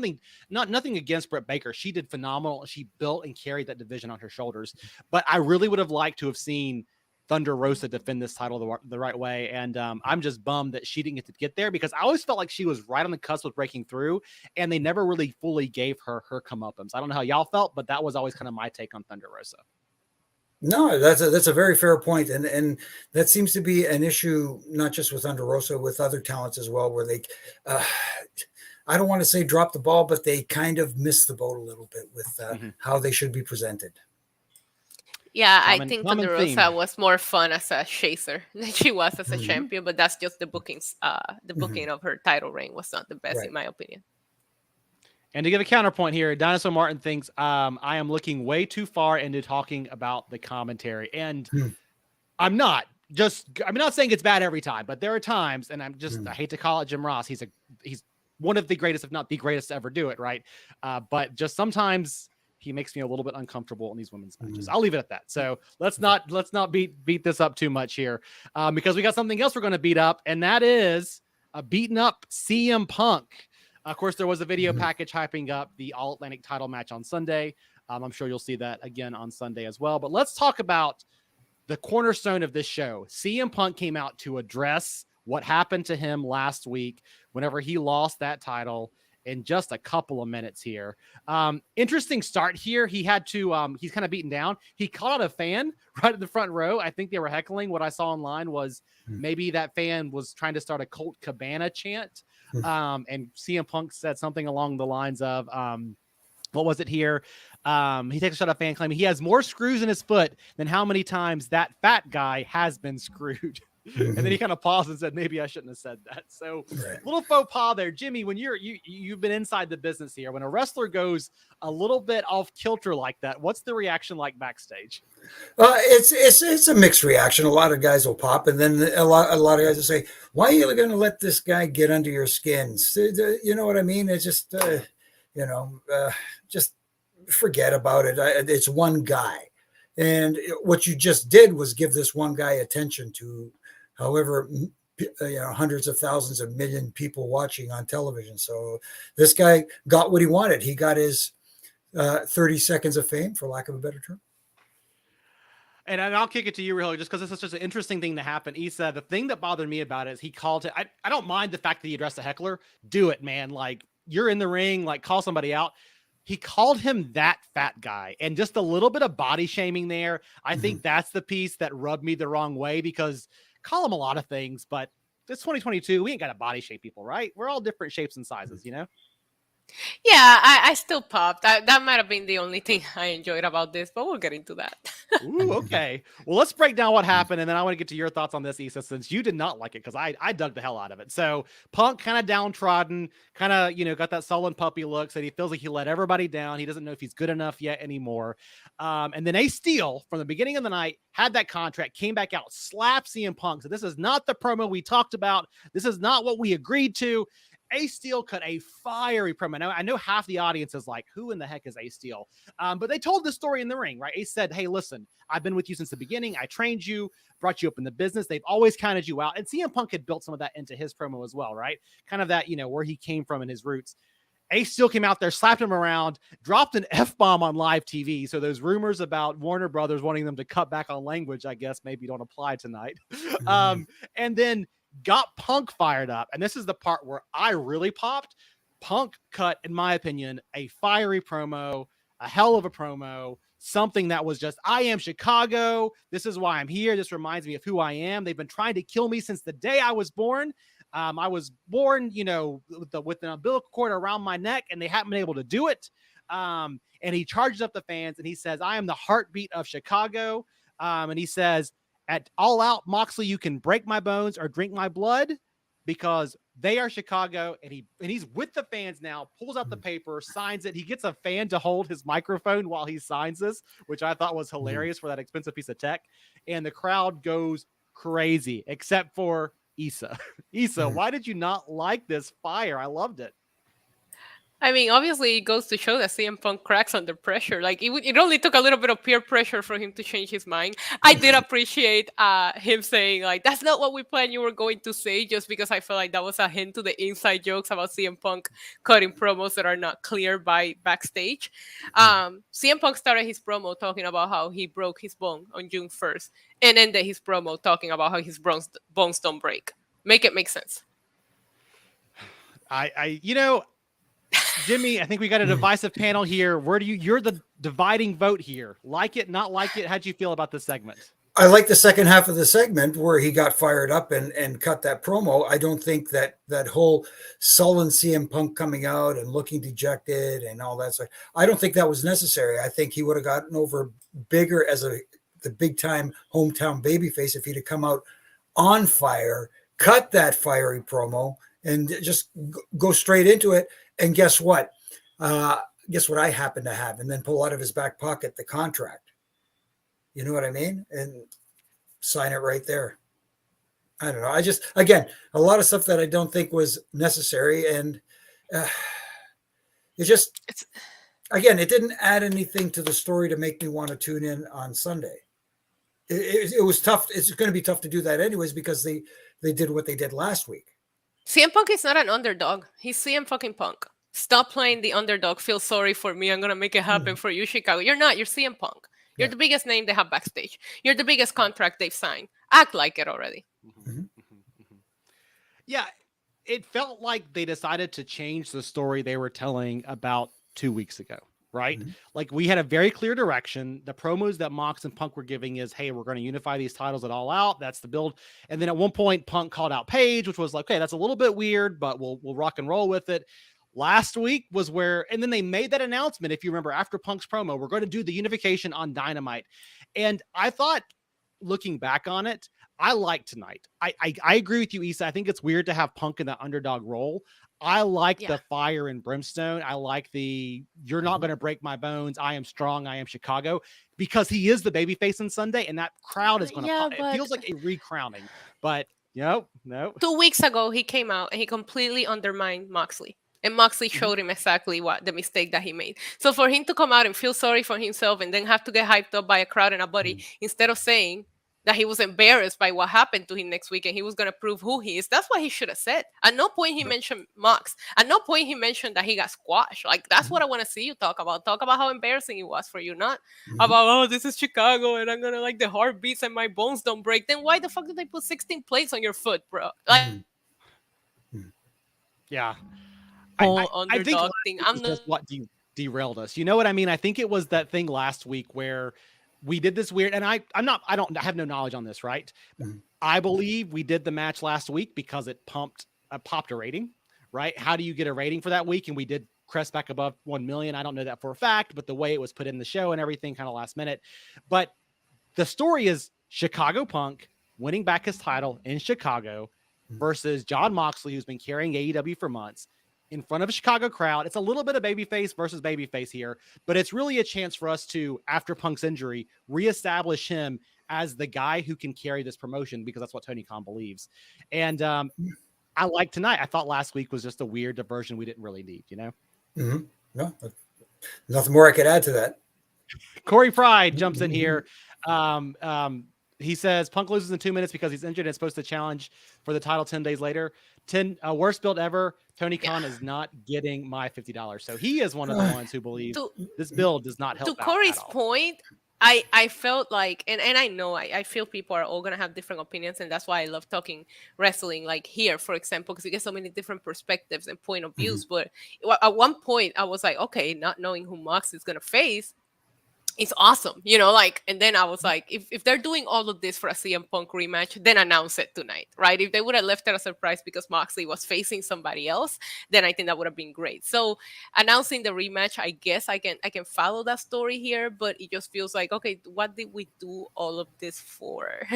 nothing against Britt Baker. She did phenomenal. She built and carried that division on her shoulders, but I really would have liked to have seen Thunder Rosa defend this title the right way. And I'm just bummed that she didn't get there, because I always felt like she was right on the cusp of breaking through, and they never really fully gave her comeuppance. I don't know how y'all felt, but that was always kind of my take on Thunder Rosa.
No, that's a very fair point, and that seems to be an issue not just with Thunder Rosa, with other talents as well, where they, I don't want to say drop the ball, but they kind of miss the boat a little bit with how they should be presented.
Yeah, I think Thunder Rosa was more fun as a chaser than she was as a champion, but that's just the bookings. The booking of her title reign was not the best, in my opinion.
And to give a counterpoint here, Dinosaur Martin thinks I am looking way too far into talking about the commentary. And I'm not saying it's bad every time, but there are times, and I hate to call it Jim Ross. He's one of the greatest, if not the greatest to ever do it. Right. But just sometimes he makes me a little bit uncomfortable in these women's matches. I'll leave it at that. So let's not beat this up too much here, because we got something else we're going to beat up, and that is beating up CM Punk. Of course, there was a video package hyping up the All Atlantic title match on Sunday. I'm sure you'll see that again on Sunday as well. But let's talk about the cornerstone of this show. CM Punk came out to address what happened to him last week whenever he lost that title in just a couple of minutes here. Interesting start here. He had to, he's kind of beaten down. He caught out a fan right in the front row. I think they were heckling. What I saw online was maybe that fan was trying to start a Colt Cabana chant. And CM Punk said something along the lines of, what was it here? He takes a shot at fan claiming he has more screws in his foot than how many times that fat guy has been screwed. And then he kind of paused and said, maybe I shouldn't have said that. So little faux pas there. Jimmy, when you've been inside the business here, when a wrestler goes a little bit off kilter like that, what's the reaction like backstage?
It's a mixed reaction. A lot of guys will pop, and then a lot of guys will say, why are you going to let this guy get under your skins? You know what I mean? It's just, just forget about it. It's one guy. And what you just did was give this one guy attention to however, hundreds of thousands of million people watching on television. So this guy got what he wanted. He got his 30 seconds of fame, for lack of a better term.
And I'll kick it to you, really, just because this is just an interesting thing to happen. Issa, the thing that bothered me about it is he called it. I don't mind the fact that he addressed a heckler. Do it, man. Like, you're in the ring, like, call somebody out. He called him that fat guy, and just a little bit of body shaming there. I think that's the piece that rubbed me the wrong way, because call him a lot of things, but it's 2022. We ain't got to body shape people, right? We're all different shapes and sizes, you know?
Yeah, I still popped. That might have been the only thing I enjoyed about this, but we'll get into that.
Ooh, okay. Well, let's break down what happened, and then I want to get to your thoughts on this, Issa, since you did not like it, because I dug the hell out of it. So Punk kind of downtrodden, kind of, got that sullen puppy look, said he feels like he let everybody down. He doesn't know if he's good enough yet anymore. And then Ace Steel, from the beginning of the night, had that contract, came back out, slapped CM Punk. So this is not the promo we talked about. This is not what we agreed to. Ace Steel cut a fiery promo. Now, I know half the audience is like, who in the heck is Ace Steel? But they told the story in the ring, right? Ace said, hey, listen, I've been with you since the beginning. I trained you, brought you up in the business. They've always counted you out. And CM Punk had built some of that into his promo as well, right? Kind of that, where he came from and his roots. Ace Steel came out there, slapped him around, dropped an F-bomb on live TV. So those rumors about Warner Brothers wanting them to cut back on language, I guess, maybe don't apply tonight. And then got Punk fired up. And this is the part where I really popped. Punk cut, in my opinion, a fiery promo, a hell of a promo, something that was just, I am Chicago. This is why I'm here. This reminds me of who I am. They've been trying to kill me since the day I was born. I was born, with an umbilical cord around my neck, and they haven't been able to do it. And he charges up the fans and he says, I am the heartbeat of Chicago. And he says, at All Out, Moxley, you can break my bones or drink my blood because they are Chicago. And he's with the fans now, pulls out the paper, signs it. He gets a fan to hold his microphone while he signs this, which I thought was hilarious for that expensive piece of tech. And the crowd goes crazy, except for Issa. Issa, why did you not like this fire? I loved it.
I mean, obviously, it goes to show that CM Punk cracks under pressure. Like, it only took a little bit of peer pressure for him to change his mind. I did appreciate him saying, like, that's not what we planned you were going to say, just because I felt like that was a hint to the inside jokes about CM Punk cutting promos that are not clear by backstage. CM Punk started his promo talking about how he broke his bone on June 1st and ended his promo talking about how his bones don't break. Make it make sense.
Jimmy, I think we got a divisive panel here. You're the dividing vote here. Like it, not like it. How'd you feel about this segment?
I like the second half of the segment where he got fired up and cut that promo. I don't think that whole sullen CM Punk coming out and looking dejected and all that stuff, I don't think that was necessary. I think he would have gotten over bigger as the big time hometown babyface if he'd have come out on fire, cut that fiery promo, and just go straight into it. And guess what? Guess what I happen to have, and then pull out of his back pocket the contract. You know what I mean? And sign it right there. I don't know. Again, a lot of stuff that I don't think was necessary. And it didn't add anything to the story to make me want to tune in on Sunday. It was tough. It's going to be tough to do that anyways, because they did what they did last week.
CM Punk is not an underdog. He's CM fucking Punk. Stop playing the underdog. Feel sorry for me. I'm going to make it happen for you, Chicago. You're not. You're CM Punk. You're the biggest name they have backstage. You're the biggest contract they've signed. Act like it already.
Yeah, it felt like they decided to change the story they were telling about 2 weeks ago, right? Like, we had a very clear direction. The promos that Mox and Punk were giving is, hey, we're going to unify these titles at All Out. That's the build. And then at one point, Punk called out Paige, which was like, okay, that's a little bit weird, but we'll rock and roll with it. Last week was where, and then they made that announcement, if you remember, after Punk's promo, we're going to do the unification on Dynamite. And I thought, looking back on it, I like tonight. I agree with you, Issa. I think it's weird to have Punk in that underdog role. I like the fire and brimstone. I like you're not going to break my bones. I am strong. I am Chicago, because he is the babyface on Sunday, and that crowd is going to, it feels like a recrowning, but no.
2 weeks ago, he came out and he completely undermined Moxley. And Moxley showed him exactly what the mistake that he made. So for him to come out and feel sorry for himself and then have to get hyped up by a crowd and a buddy, instead of saying that he was embarrassed by what happened to him next week and he was going to prove who he is, that's what he should have said. At no point he mentioned Mox. At no point he mentioned that he got squashed. Like, that's what I want to see you talk about. Talk about how embarrassing it was for you, not about, oh, this is Chicago and I'm going to like the heartbeats and my bones don't break. Then why the fuck did they put 16 plates on your foot, bro? Like,
yeah.
I think thing.
I'm just what derailed us. You know what I mean? I think it was that thing last week where we did this weird, and I have no knowledge on this, right? I believe we did the match last week because it popped a rating, right? How do you get a rating for that week? And we did crest back above 1 million. I don't know that for a fact, but the way it was put in the show and everything kind of last minute. But the story is Chicago Punk winning back his title in Chicago versus Jon Moxley, who's been carrying AEW for months, in front of a Chicago crowd. It's a little bit of babyface versus babyface here, but it's really a chance for us to, after Punk's injury, reestablish him as the guy who can carry this promotion, because that's what Tony Khan believes. And I like tonight. I thought last week was just a weird diversion we didn't really need, you know?
No, nothing more I could add to that.
Corey Pride jumps in here. He says Punk loses in 2 minutes because he's injured and is supposed to challenge for the title 10 days later. Worst build ever. Tony Khan is not getting my $50. So he is one of the ones who believes this build does not help.
To Corey's point, I felt like, and I know I feel people are all going to have different opinions, and that's why I love talking wrestling, like here, for example, because you get so many different perspectives and point of views. But at one point, I was like, okay, not knowing who Mox is going to face, it's awesome, like, and then I was like, if they're doing all of this for a CM Punk rematch, then announce it tonight, right? If they would have left it a surprise because Moxley was facing somebody else, then I think that would have been great. So announcing the rematch, I guess I can follow that story here, but it just feels like, okay, what did we do all of this for?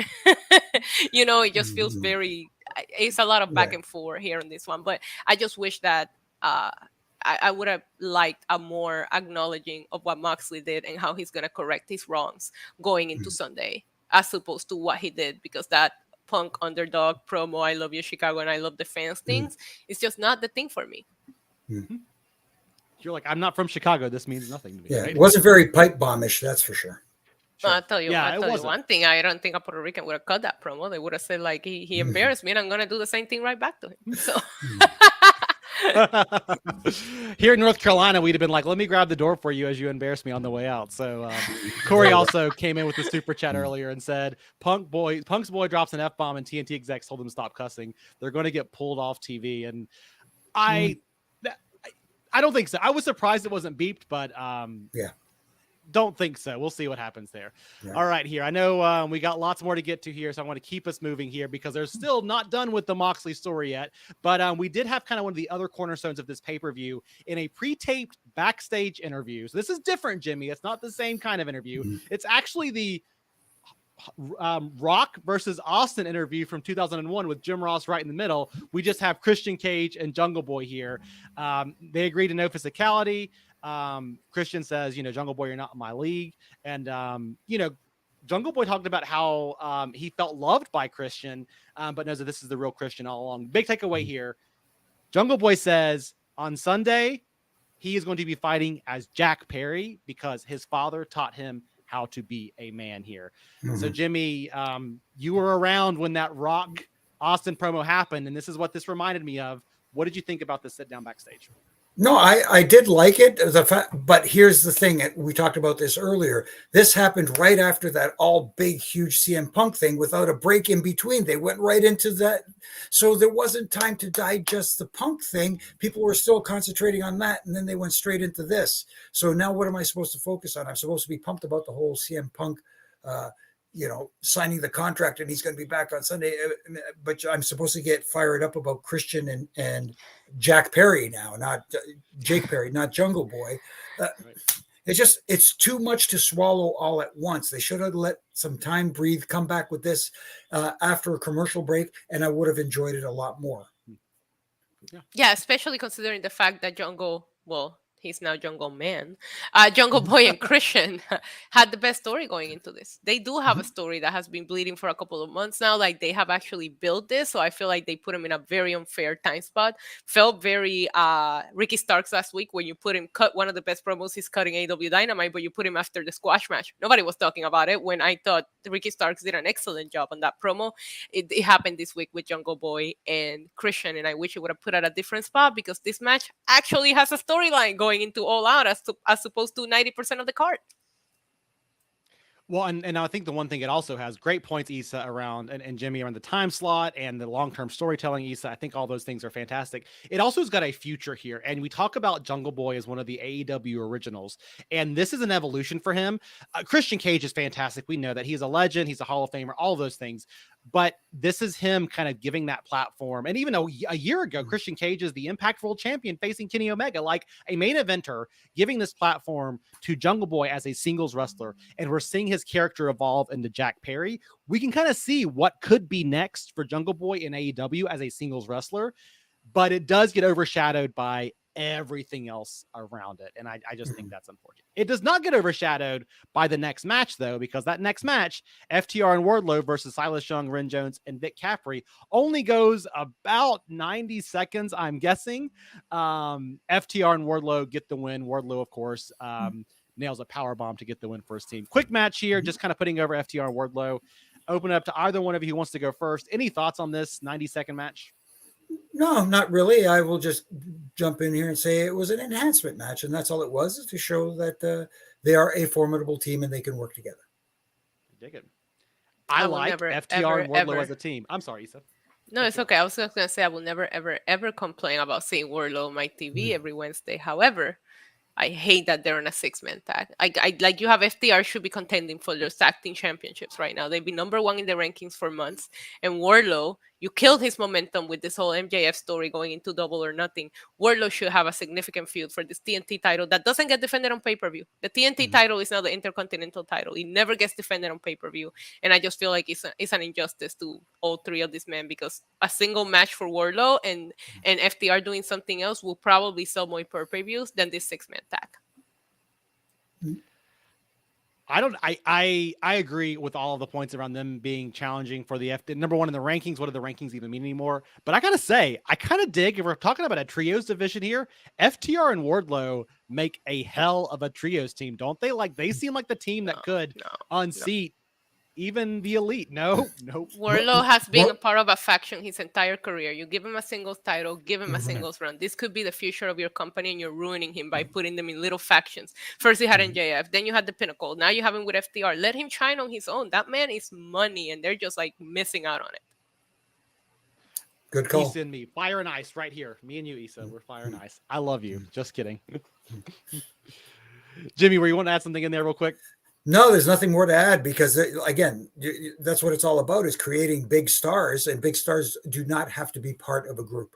It just feels very, it's a lot of back and forth here on this one, but I just wish that I would have liked a more acknowledging of what Moxley did and how he's going to correct his wrongs going into Sunday, as opposed to what he did, because that Punk underdog promo, I love you, Chicago, and I love the fans things, it's just not the thing for me.
You're like, I'm not from Chicago. This means nothing to me.
Yeah,
right?
it wasn't very pipe bombish, that's for sure.
Sure. I'll tell you
Yeah,
one thing. I don't think a Puerto Rican would have cut that promo. They would have said, like, he embarrassed me, and I'm going to do the same thing right back to him. So...
Here in North Carolina, we'd have been like, let me grab the door for you as you embarrass me on the way out. So Corey also came in with the super chat earlier and said, Punk's boy drops an F-bomb and TNT execs told him to stop cussing. They're going to get pulled off TV. And I don't think so. I was surprised it wasn't beeped, but don't think so. We'll see what happens there. Yeah. All right, here. I know we got lots more to get to here, so I want to keep us moving here because they're still not done with the Moxley story yet. But we did have kind of one of the other cornerstones of this pay-per-view in a pre-taped backstage interview. So this is different, Jimmy. It's not the same kind of interview. It's actually the Rock versus Austin interview from 2001 with Jim Ross right in the middle. We just have Christian Cage and Jungle Boy here. They agree to no physicality. Christian says, Jungle Boy, you're not in my league. And, Jungle Boy talked about how he felt loved by Christian, but knows that this is the real Christian all along. Big takeaway here. Jungle Boy says on Sunday, he is going to be fighting as Jack Perry because his father taught him how to be a man here. So Jimmy, you were around when that Rock Austin promo happened, and this is what this reminded me of. What did you think about the sit down backstage?
No, I did like it. But here's the thing. We talked about this earlier. This happened right after that all big, huge CM Punk thing without a break in between. They went right into that. So there wasn't time to digest the Punk thing. People were still concentrating on that. And then they went straight into this. So now what am I supposed to focus on? I'm supposed to be pumped about the whole CM Punk, signing the contract and he's going to be back on Sunday. But I'm supposed to get fired up about Christian and Jack Perry now, not Jake Perry, not Jungle Boy. It's too much to swallow all at once. They should have let some time breathe, come back with this after a commercial break, and I would have enjoyed it a lot more.
Yeah, especially considering the fact that he's now Jungle Man. Jungle Boy and Christian had the best story going into this. They do have a story that has been bleeding for a couple of months now. Like, they have actually built this. So I feel like they put him in a very unfair time spot. Felt very Ricky Starks last week when you cut one of the best promos he's cutting AEW Dynamite, but you put him after the squash match. Nobody was talking about it when I thought Ricky Starks did an excellent job on that promo. It happened this week with Jungle Boy and Christian, and I wish it would have put at a different spot because this match actually has a storyline going into All Out as opposed to 90% of the card.
Well, and I think the one thing it also has, great points, Issa, around, and Jimmy, around the time slot and the long-term storytelling, Issa. I think all those things are fantastic. It also has got a future here. And we talk about Jungle Boy as one of the AEW originals. And this is an evolution for him. Christian Cage is fantastic. We know that he's a legend. He's a Hall of Famer, all those things. But this is him kind of giving that platform. And even a year ago, Christian Cage is the Impact World Champion facing Kenny Omega, like a main eventer, giving this platform to Jungle Boy as a singles wrestler. And we're seeing his character evolve into Jack Perry. We can kind of see what could be next for Jungle Boy in AEW as a singles wrestler, but it does get overshadowed by everything else around it. And I just think that's unfortunate. It does not get overshadowed by the next match, though, because that next match, FTR and Wardlow versus Silas Young, Ren Jones, and Vic Caffrey, only goes about 90 seconds, I'm guessing. FTR and Wardlow get the win. Wardlow, of course, nails a powerbomb to get the win for his team. Quick match here, just kind of putting over FTR and Wardlow. Open up to either one of you who wants to go first. Any thoughts on this 90-second match?
No, not really. I will just jump in here and say it was an enhancement match, and that's all it was, is to show that they are a formidable team and they can work together.
Dig it. I like FTR and Wardlow as a team. I'm sorry, Issa.
No, it's okay. I was just going to say I will never, ever, ever complain about seeing Wardlow on my TV every Wednesday. However, I hate that they're in a 6-man tag. I like you have FTR should be contending for their tag team championships right now. They've been number 1 in the rankings for months. And Wardlow, you killed his momentum with this whole MJF story going into Double or Nothing. Wardlow should have a significant feud for this TNT title that doesn't get defended on pay-per-view. The TNT title is now the Intercontinental title. It never gets defended on pay-per-view. And I just feel like it's an injustice to all 3 of these men, because a single match for Wardlow and FTR doing something else will probably sell more pay-per-views than this 6-man tag.
I agree with all of the points around them being challenging for the number 1 in the rankings. What do the rankings even mean anymore? But I gotta say, I kind of dig, if we're talking about a trios division here, FTR and Wardlow make a hell of a trios team, don't they? Like, they seem like the team that could unseat even the elite. No.
Wardlow has been a part of a faction his entire career. You give him a singles title, give him a singles run. This could be the future of your company, and you're ruining him by putting them in little factions. First you had MJF, then you had the Pinnacle. Now you have him with FTR. Let him shine on his own. That man is money, and they're just like missing out on it.
Good call.
Issa and me, fire and ice right here. Me and you, Issa, we're fire and ice. I love you. Just kidding. Jimmy, were you want to add something in there real quick?
No, there's nothing more to add, because, again, that's what it's all about, is creating big stars, and big stars do not have to be part of a group.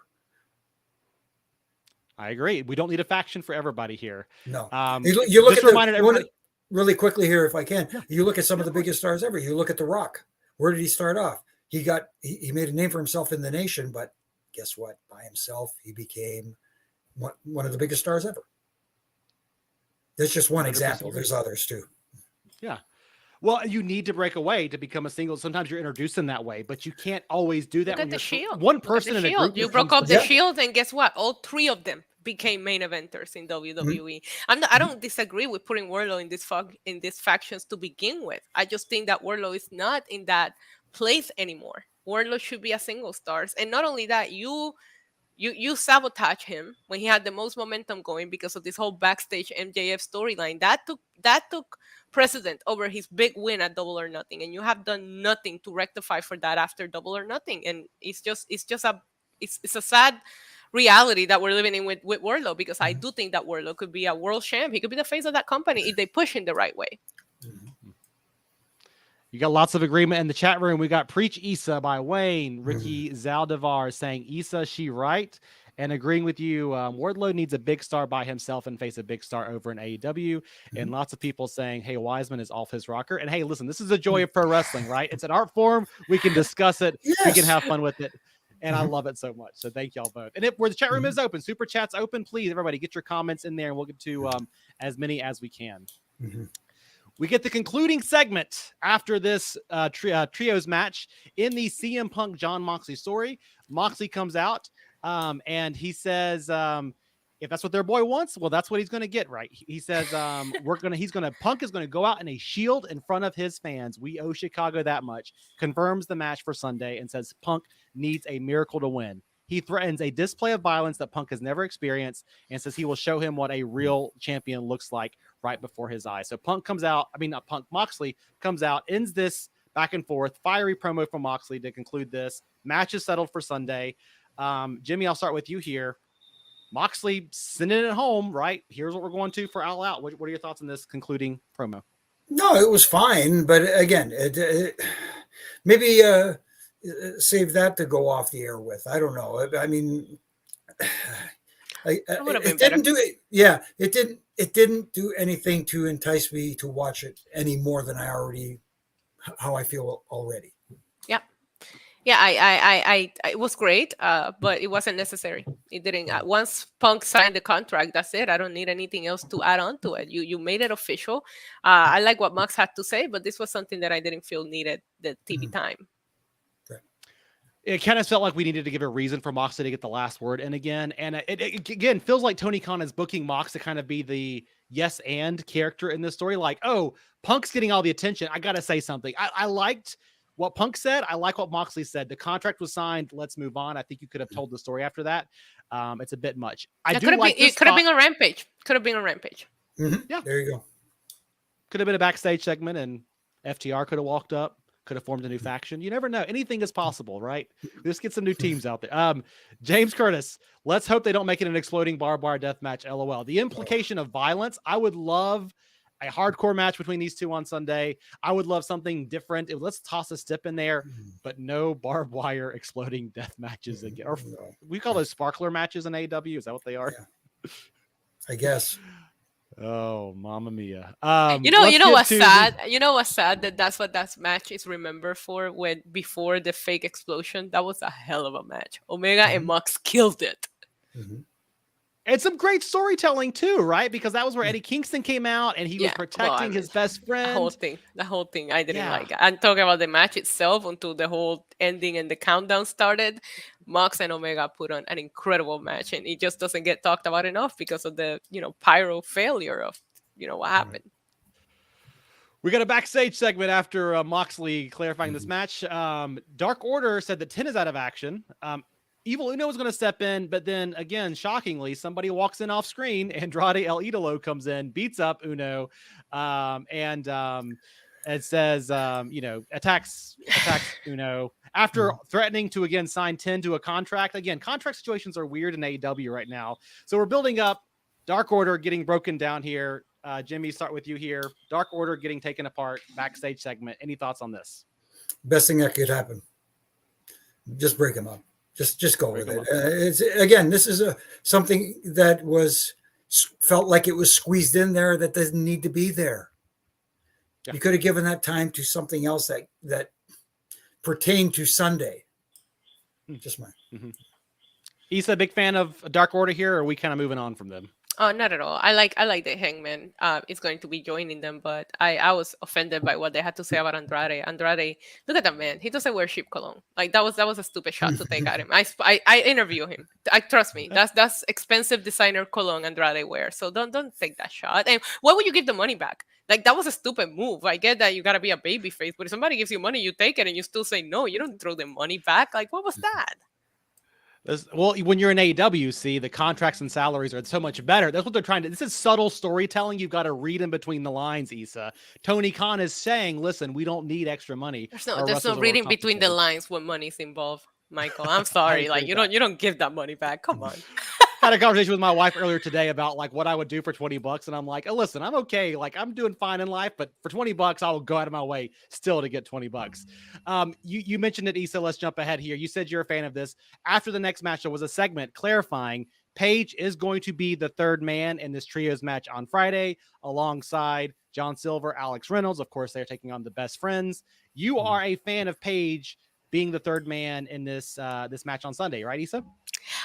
I agree. We don't need a faction for everybody here.
No. You look at really quickly here, if I can.
Yeah.
You look at some of the biggest stars ever. You look at The Rock. Where did he start off? He made a name for himself in the nation, but guess what? By himself, he became one of the biggest stars ever. That's just one example. There's others too.
Yeah. Well, you need to break away to become a single. Sometimes you're introduced in that way, but you can't always do that.
Look at the Shield.
One person in a group.
You broke up the Shield, and guess what? All 3 of them became main eventers in WWE. I don't disagree with putting Wardlow in these factions to begin with. I just think that Wardlow is not in that place anymore. Wardlow should be a single stars, and not only that, you sabotage him when he had the most momentum going because of this whole backstage MJF storyline. That took precedent over his big win at Double or Nothing, and you have done nothing to rectify for that after Double or Nothing. And it's a sad reality that we're living in with Wardlow, because I do think that Wardlow could be a world champ. He could be the face of that company if they push him the right way.
You got lots of agreement in the chat room. We got Preach Issa by Wayne, Ricky Zaldivar saying, Issa, she right? And agreeing with you, Wardlow needs a big star by himself and face a big star over in AEW. And lots of people saying, hey, Wiseman is off his rocker. And hey, listen, this is the joy of pro wrestling, right? It's an art form. We can discuss it. Yes. We can have fun with it. And I love it so much. So thank y'all both. And where the chat room is open, super chat's open. Please, everybody, get your comments in there, and we'll get to as many as we can. We get the concluding segment after this trios match in the CM Punk Jon Moxley story. Moxley comes out and he says, if that's what their boy wants, well, that's what he's going to get, right? He says, Punk is going to go out in a shield in front of his fans. We owe Chicago that much. Confirms the match for Sunday and says Punk needs a miracle to win. He threatens a display of violence that Punk has never experienced and says he will show him what a real champion looks like right before his eyes. So Moxley comes out, ends this back and forth, fiery promo from Moxley to conclude this. Match is settled for Sunday. Jimmy, I'll start with you here. Moxley sending it home, right? Here's what we're going to for All Out. What are your thoughts on this concluding promo?
No, it was fine. But again, maybe save that to go off the air with. I don't know. I mean, it didn't do it. Yeah, it didn't. It didn't do anything to entice me to watch it any more than how I feel already.
Yeah, I it was great, but it wasn't necessary. It didn't. Once Punk signed the contract, that's it. I don't need anything else to add on to it. You made it official. I like what Max had to say, but this was something that I didn't feel needed the TV time.
It kind of felt like we needed to give a reason for Moxley to get the last word in again. And it again feels like Tony Khan is booking Mox to kind of be the yes and character in this story. Like, oh, Punk's getting all the attention. I got to say something. I liked what Punk said. I like what Moxley said. The contract was signed. Let's move on. I think you could have told the story after that. It's a bit much.
It could have been a Rampage. Could have been a Rampage.
Mm-hmm. Yeah. There you go.
Could have been a backstage segment and FTR could have walked up. could have formed a new faction. You never know. Anything is possible, right? Just get some new teams out there. James Curtis, let's hope they don't make it an exploding barbed wire death match. LOL. The implication of violence. I would love a hardcore match between these two on Sunday. I would love something different. Let's toss a stip in there, but no barbed wire exploding death matches again. Or we call those sparkler matches in AEW. Is that what they are?
Yeah. I guess.
Oh, Mamma Mia.
You know what's sad? You know what's sad? That's what that match is remembered for. When before the fake explosion, that was a hell of a match. Omega and Mox killed it.
And some great storytelling too, right? Because that was where Eddie Kingston came out and he was protecting his best friend.
The whole thing, I didn't like it. I'm talking about the match itself until the whole ending and the countdown started. Mox and Omega put on an incredible match, and it just doesn't get talked about enough because of the pyro failure of what happened.
We got a backstage segment after Moxley clarifying this match. Dark Order said that 10 is out of action. Evil Uno was going to step in, but then again, shockingly, somebody walks in off screen. Andrade El Idolo comes in, beats up Uno, and it says, attacks Uno after threatening to again sign 10 to a contract. Again, contract situations are weird in AEW right now. So we're building up Dark Order getting broken down here. Jimmy, start with you here. Dark Order getting taken apart, backstage segment. Any thoughts on this?
Best thing that could happen. Just break them up. Just go with it. It's again, this is something that felt like it was squeezed in there that doesn't need to be there. Yeah. You could have given that time to something else that pertained to Sunday. Just mine.
Issa, big fan of Dark Order here, or are we kind of moving on from them?
Oh, not at all. I like that Hangman is going to be joining them, but I was offended by what they had to say about Andrade. Andrade, look at that man. He doesn't wear sheep cologne. Like that was a stupid shot to take at him. I interview him. Trust me. That's expensive designer cologne Andrade wears. So don't take that shot. And why would you give the money back? Like that was a stupid move. I get that you gotta be a baby face, but if somebody gives you money, you take it and you still say no. You don't throw the money back. Like what was that?
Well, when you're in AEW, see, the contracts and salaries are so much better. That's what they're trying to. This is subtle storytelling. You've got to read in between the lines, Issa. Tony Khan is saying, listen, we don't need extra money.
There's no reading between the lines when money's involved, Michael. I'm sorry. Like you don't give that money back. Come on.
Had a conversation with my wife earlier today about like what I would do for $20. And I'm like, oh, listen, I'm okay. Like I'm doing fine in life, but for $20, I'll go out of my way still to get $20. You mentioned it, Issa. Let's jump ahead here. You said you're a fan of this. After the next match, there was a segment clarifying Paige is going to be the third man in this trios match on Friday alongside John Silver, Alex Reynolds. Of course, they're taking on the best friends. You are a fan of Paige being the third man in this match on Sunday, right, Issa?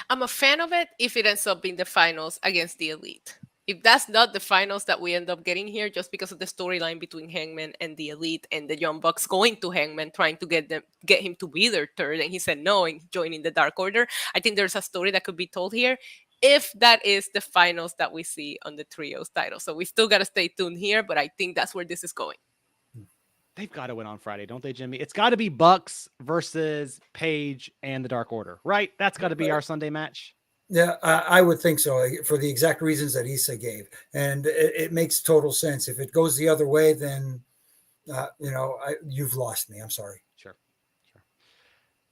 I'm a fan of it if it ends up being the finals against the Elite. If that's not the finals that we end up getting here, just because of the storyline between Hangman and the Elite and the Young Bucks going to Hangman, trying to get him to be their third, and he said no and joining the Dark Order, I think there's a story that could be told here if that is the finals that we see on the trios title. So we still got to stay tuned here, but I think that's where this is going.
They've got to win on Friday, don't they, Jimmy? It's got to be Bucks versus Paige and the Dark Order, right? That's got to be our Sunday match.
Yeah, I would think so, for the exact reasons that Issa gave. And it makes total sense. If it goes the other way, then, you've lost me. I'm sorry.
Sure.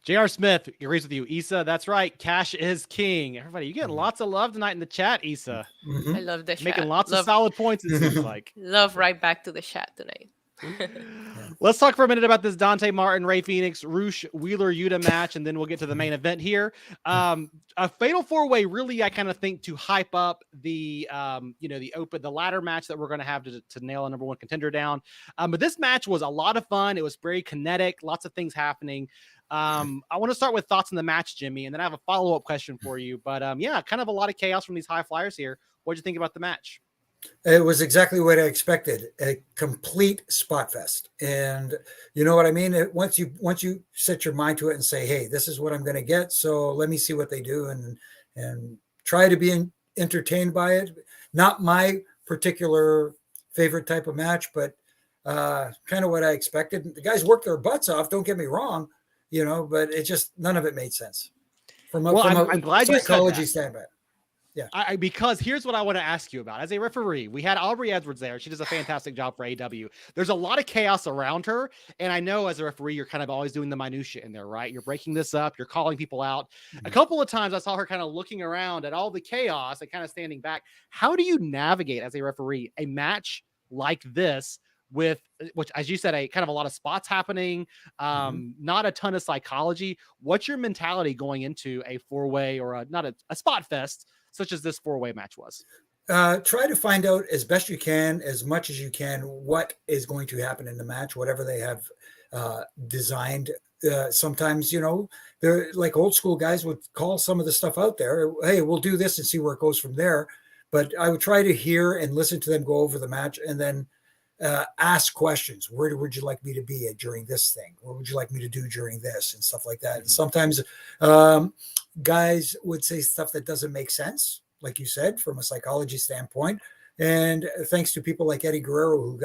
J.R. Smith agrees with you. Issa, that's right. Cash is king. Everybody, you get lots of love tonight in the chat, Issa.
I love the chat.
Making lots of solid points, it seems like.
Love right back to the chat tonight.
Let's talk for a minute about this Dante Martin, Ray Phoenix, Roosh, Wheeler, Yuta match, and then we'll get to the main event here. A fatal four-way, really, I kind of think to hype up the ladder match that we're going to have to nail a number one contender down. But this match was a lot of fun. It was very kinetic, lots of things happening. I want to start with thoughts on the match, Jimmy, and then I have a follow-up question for you. But kind of a lot of chaos from these high flyers here. What'd you think about the match?
It was exactly what I expected, a complete spot fest. And you know what I mean? Once you set your mind to it and say, hey, this is what I'm going to get, so let me see what they do and try to be entertained by it. Not my particular favorite type of match, but kind of what I expected. The guys worked their butts off, don't get me wrong, but it just, none of it made sense. I'm glad psychology standpoint.
Because here's what I want to ask you about. As a referee, we had Aubrey Edwards there. She does a fantastic job for AEW. There's a lot of chaos around her. And I know as a referee, you're kind of always doing the minutia in there, right? You're breaking this up. You're calling people out. A couple of times I saw her kind of looking around at all the chaos and kind of standing back. How do you navigate as a referee a match like this with, which, as you said, a kind of a lot of spots happening, not a ton of psychology? What's your mentality going into a four-way or not a spot fest such as this four-way match was?
Try to find out as best you can, as much as you can, what is going to happen in the match, whatever they have designed. Sometimes, they're like old school guys would call some of the stuff out there. Hey, we'll do this and see where it goes from there. But I would try to hear and listen to them go over the match and then ask questions. Where would you like me to be at during this thing? What would you like me to do during this and stuff like that? And sometimes guys would say stuff that doesn't make sense, like you said, from a psychology standpoint. And thanks to people like Eddie Guerrero, who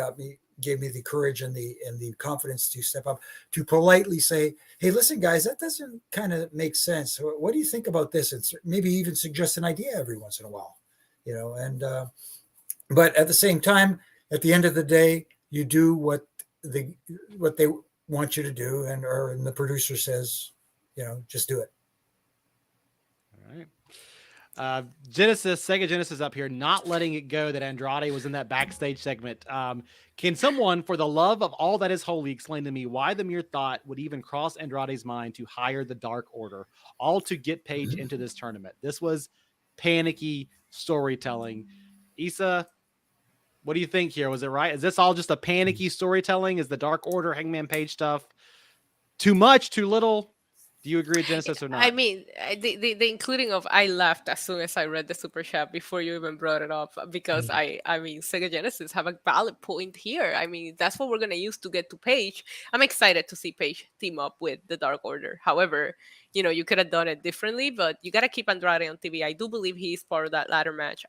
gave me the courage and the confidence to step up to politely say, hey, listen, guys, that doesn't kind of make sense. What do you think about this? And maybe even suggest an idea every once in a while, but at the same time, at the end of the day, you do what they want you to do, and the producer says, just do it.
All right. Sega Genesis up here, not letting it go that Andrade was in that backstage segment. Can someone, for the love of all that is holy, explain to me why the mere thought would even cross Andrade's mind to hire the Dark Order, all to get Paige into this tournament? This was panicky storytelling. Issa, what do you think here? Was it right? Is this all just a panicky storytelling? Is the Dark Order, Hangman Page stuff too much, too little? Do you agree, Genesis, or not?
I mean, the including of I laughed as soon as I read the super chat before you even brought it up, because I mean, Sega Genesis have a valid point here. I mean, that's what we're gonna use to get to Paige. I'm excited to see Paige team up with the Dark Order. However, you could have done it differently, but you got to keep Andrade on TV. I do believe he's part of that ladder match,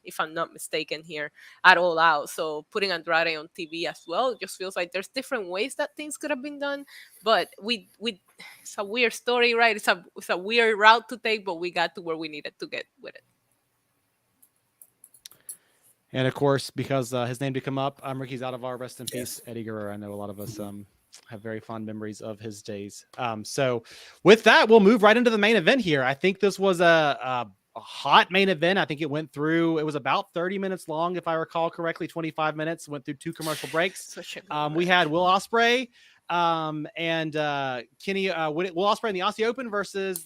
if I'm not mistaken here, at All Out. So putting Andrade on TV as well just feels like there's different ways that things could have been done. But it's a weird story, right? It's a weird route to take, but we got to where we needed to get with it.
And of course, because his name did come up, Ricky's out of our rest in peace, Eddie Guerrero. I know a lot of us have very fond memories of his days. So with that, we'll move right into the main event here. I think this was a hot main event. I think it was about 30 minutes long, if I recall correctly, 25 minutes, went through 2 commercial breaks. We had Will Osprey and Kenny, Will Osprey in the Aussie Open versus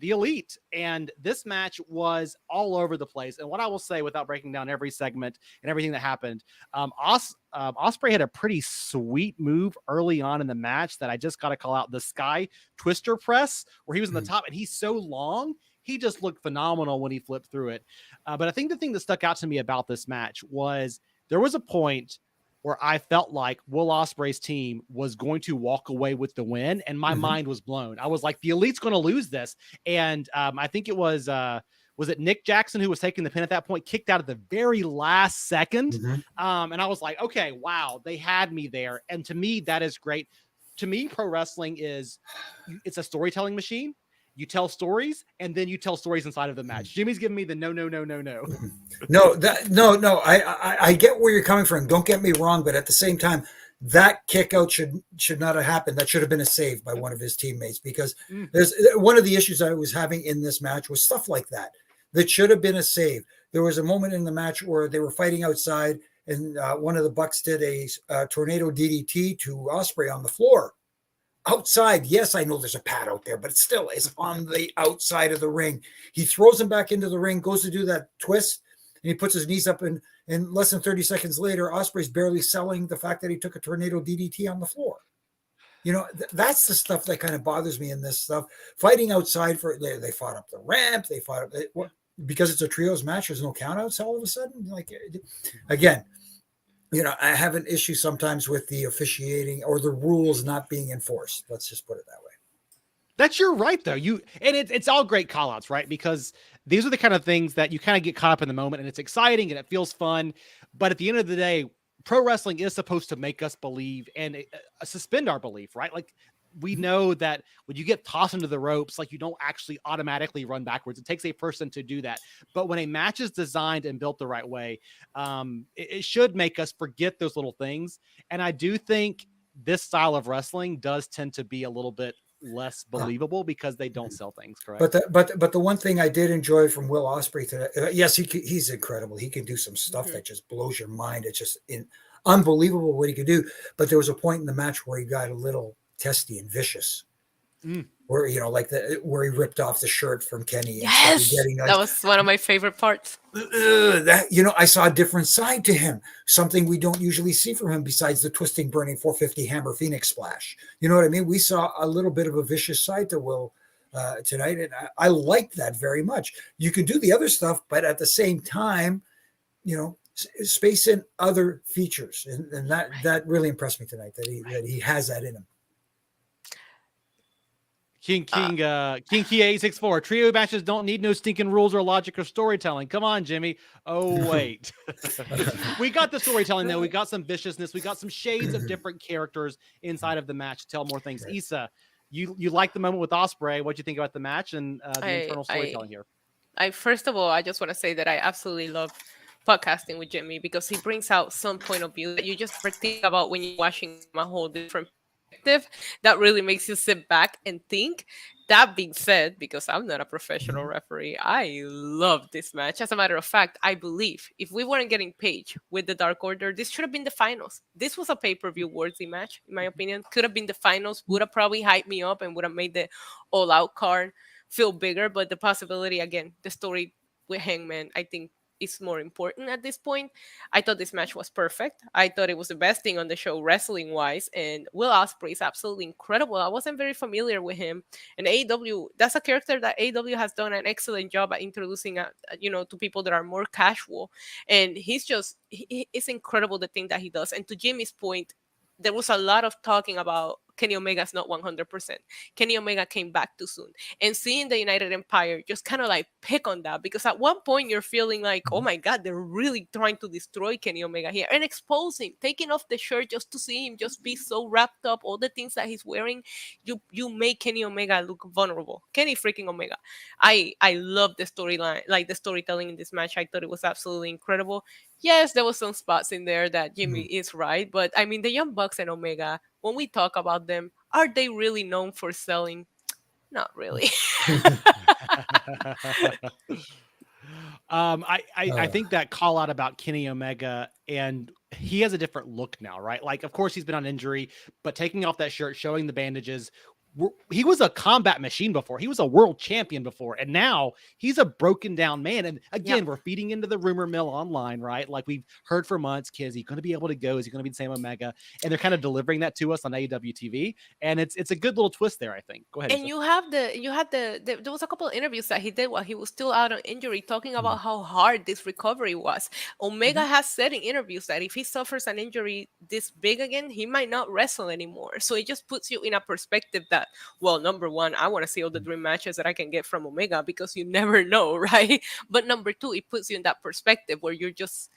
the Elite. And this match was all over the place. And what I will say, without breaking down every segment and everything that happened, Osprey had a pretty sweet move early on in the match that I just got to call out: the Sky Twister press, where he was on the top and he's so long. He just looked phenomenal when he flipped through it. But I think the thing that stuck out to me about this match was there was a point where I felt like Will Ospreay's team was going to walk away with the win, and my mind was blown. I was like, the Elite's going to lose this. And I think it was it Nick Jackson who was taking the pin at that point, kicked out at the very last second. And I was like, okay, wow, they had me there. And to me, that is great. To me, pro wrestling it's a storytelling machine. You tell stories, and then you tell stories inside of the match. Jimmy's giving me the no.
No. I get where you're coming from. Don't get me wrong, but at the same time, that kick out should not have happened. That should have been a save by one of his teammates, because there's one of the issues I was having in this match was stuff like that. That should have been a save. There was a moment in the match where they were fighting outside, and one of the Bucks did a tornado DDT to Osprey on the floor. Outside, yes, I know there's a pad out there, but it still is on the outside of the ring. He throws him back into the ring, goes to do that twist, and he puts his knees up, and less than 30 seconds later, Osprey's barely selling the fact that he took a tornado DDT on the floor. That's the stuff that kind of bothers me in this stuff. Fighting outside they fought up the ramp, they fought up because it's a trios match. There's no countouts all of a sudden. Like, again, I have an issue sometimes with the officiating or the rules not being enforced. Let's just put it that way.
You're right, though. It's all great call outs, right? Because these are the kind of things that you kind of get caught up in the moment, and it's exciting and it feels fun. But at the end of the day, pro wrestling is supposed to make us believe and suspend our belief, right? Like, we know that when you get tossed into the ropes, like you don't actually automatically run backwards. It takes a person to do that. But when a match is designed and built the right way, it should make us forget those little things. And I do think this style of wrestling does tend to be a little bit less believable because they don't sell things, correct?
But the one thing I did enjoy from Will Osprey today, yes, he's incredible. He can do some stuff that just blows your mind. It's just unbelievable what he could do. But there was a point in the match where he got a little testy and vicious, where where he ripped off the shirt from Kenny.
Yes, that was one of my favorite parts.
I saw a different side to him, something we don't usually see from him besides the twisting, burning 450 hammer Phoenix splash. You know what I mean? We saw a little bit of a vicious side to Will tonight, and I like that very much. You can do the other stuff, but at the same time, space in other features, and that really impressed me tonight. That he has that in him.
King Key 864. Trio matches don't need no stinking rules or logic or storytelling. Come on, Jimmy. Oh, wait. We got the storytelling, though. We got some viciousness. We got some shades of different characters inside of the match to tell more things. Right. Issa, you like the moment with Osprey. What'd you think about the match and the internal storytelling here?
First of all, I just want to say that I absolutely love podcasting with Jimmy because he brings out some point of view that you just think about when you're watching a whole different that really makes you sit back and think. That being said, because I'm not a professional referee, I love this match. As a matter of fact, I believe if we weren't getting Paige with the Dark Order, this should have been the finals. This was a pay-per-view worthy match, in my opinion. Could have been the finals, would have probably hyped me up and would have made the all-out card feel bigger. But the possibility, again, the story with Hangman, I think, is more important at this point. I thought this match was perfect. I thought it was the best thing on the show wrestling wise, and Will Osprey is absolutely incredible. I wasn't very familiar with him, and AEW, that's a character that AEW has done an excellent job at introducing to people that are more casual, and it's incredible the thing that he does. And to Jimmy's point, there was a lot of talking about Kenny Omega's not 100%. Kenny Omega came back too soon. And seeing the United Empire just kind of like pick on that, because at one point you're feeling like, oh my God, they're really trying to destroy Kenny Omega here and expose him, taking off the shirt just to see him just be so wrapped up, all the things that he's wearing, you make Kenny Omega look vulnerable. Kenny freaking Omega. I love the storyline, like the storytelling in this match. I thought it was absolutely incredible. Yes, there was some spots in there that Jimmy is right, but I mean, the Young Bucks and Omega, when we talk about them, are they really known for selling? Not really.
I think that call out about Kenny Omega, and he has a different look now, right? Like, of course, he's been on injury, but taking off that shirt, showing the bandages. He was a combat machine before. He was a world champion before. And now he's a broken down man. And again, we're feeding into the rumor mill online, right? Like we've heard for months, is he going to be able to go? Is he going to be the same Omega? And they're kind of delivering that to us on AEW TV. And it's a good little twist there, I think. Go ahead.
And there was a couple of interviews that he did while he was still out on injury, talking about how hard this recovery was. Omega has said in interviews that if he suffers an injury this big again, he might not wrestle anymore. So it just puts you in a perspective that, well, number one, I want to see all the dream matches that I can get from Omega, because you never know, right? But number two, it puts you in that perspective where you're just,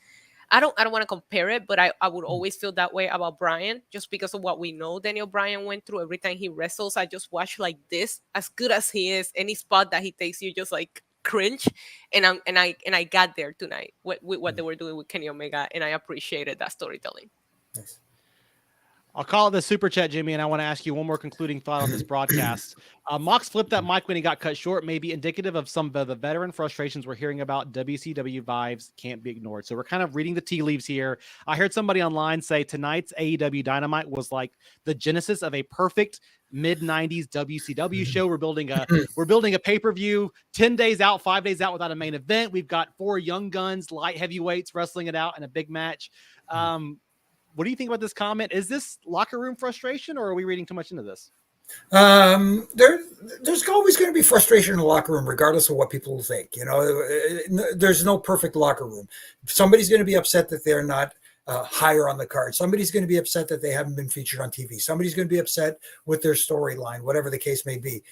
I don't want to compare it, but I would always feel that way about Bryan, just because of what we know Daniel Bryan went through. Every time he wrestles, I just watch like this, as good as he is, any spot that he takes, you just like cringe. And I got there tonight with what they were doing with Kenny Omega, and I appreciated that storytelling.
Nice.
I'll call it the super chat, Jimmy, and I want to ask you one more concluding thought on this broadcast. Mox flipped that mic when he got cut short, may be indicative of some of the veteran frustrations we're hearing about. WCW vibes can't be ignored. So we're kind of reading the tea leaves here. I heard somebody online say tonight's AEW Dynamite was like the genesis of a perfect mid-90s WCW show. We're building a pay-per-view 10 days out, 5 days out without a main event. We've got 4 young guns, light heavyweights wrestling it out in a big match. What do you think about this comment? Is this locker room frustration, or are we reading too much into this?
There's always going to be frustration in the locker room, regardless of what people think. There's no perfect locker room. Somebody's going to be upset that they're not higher on the card. Somebody's going to be upset that they haven't been featured on TV. Somebody's going to be upset with their storyline, whatever the case may be.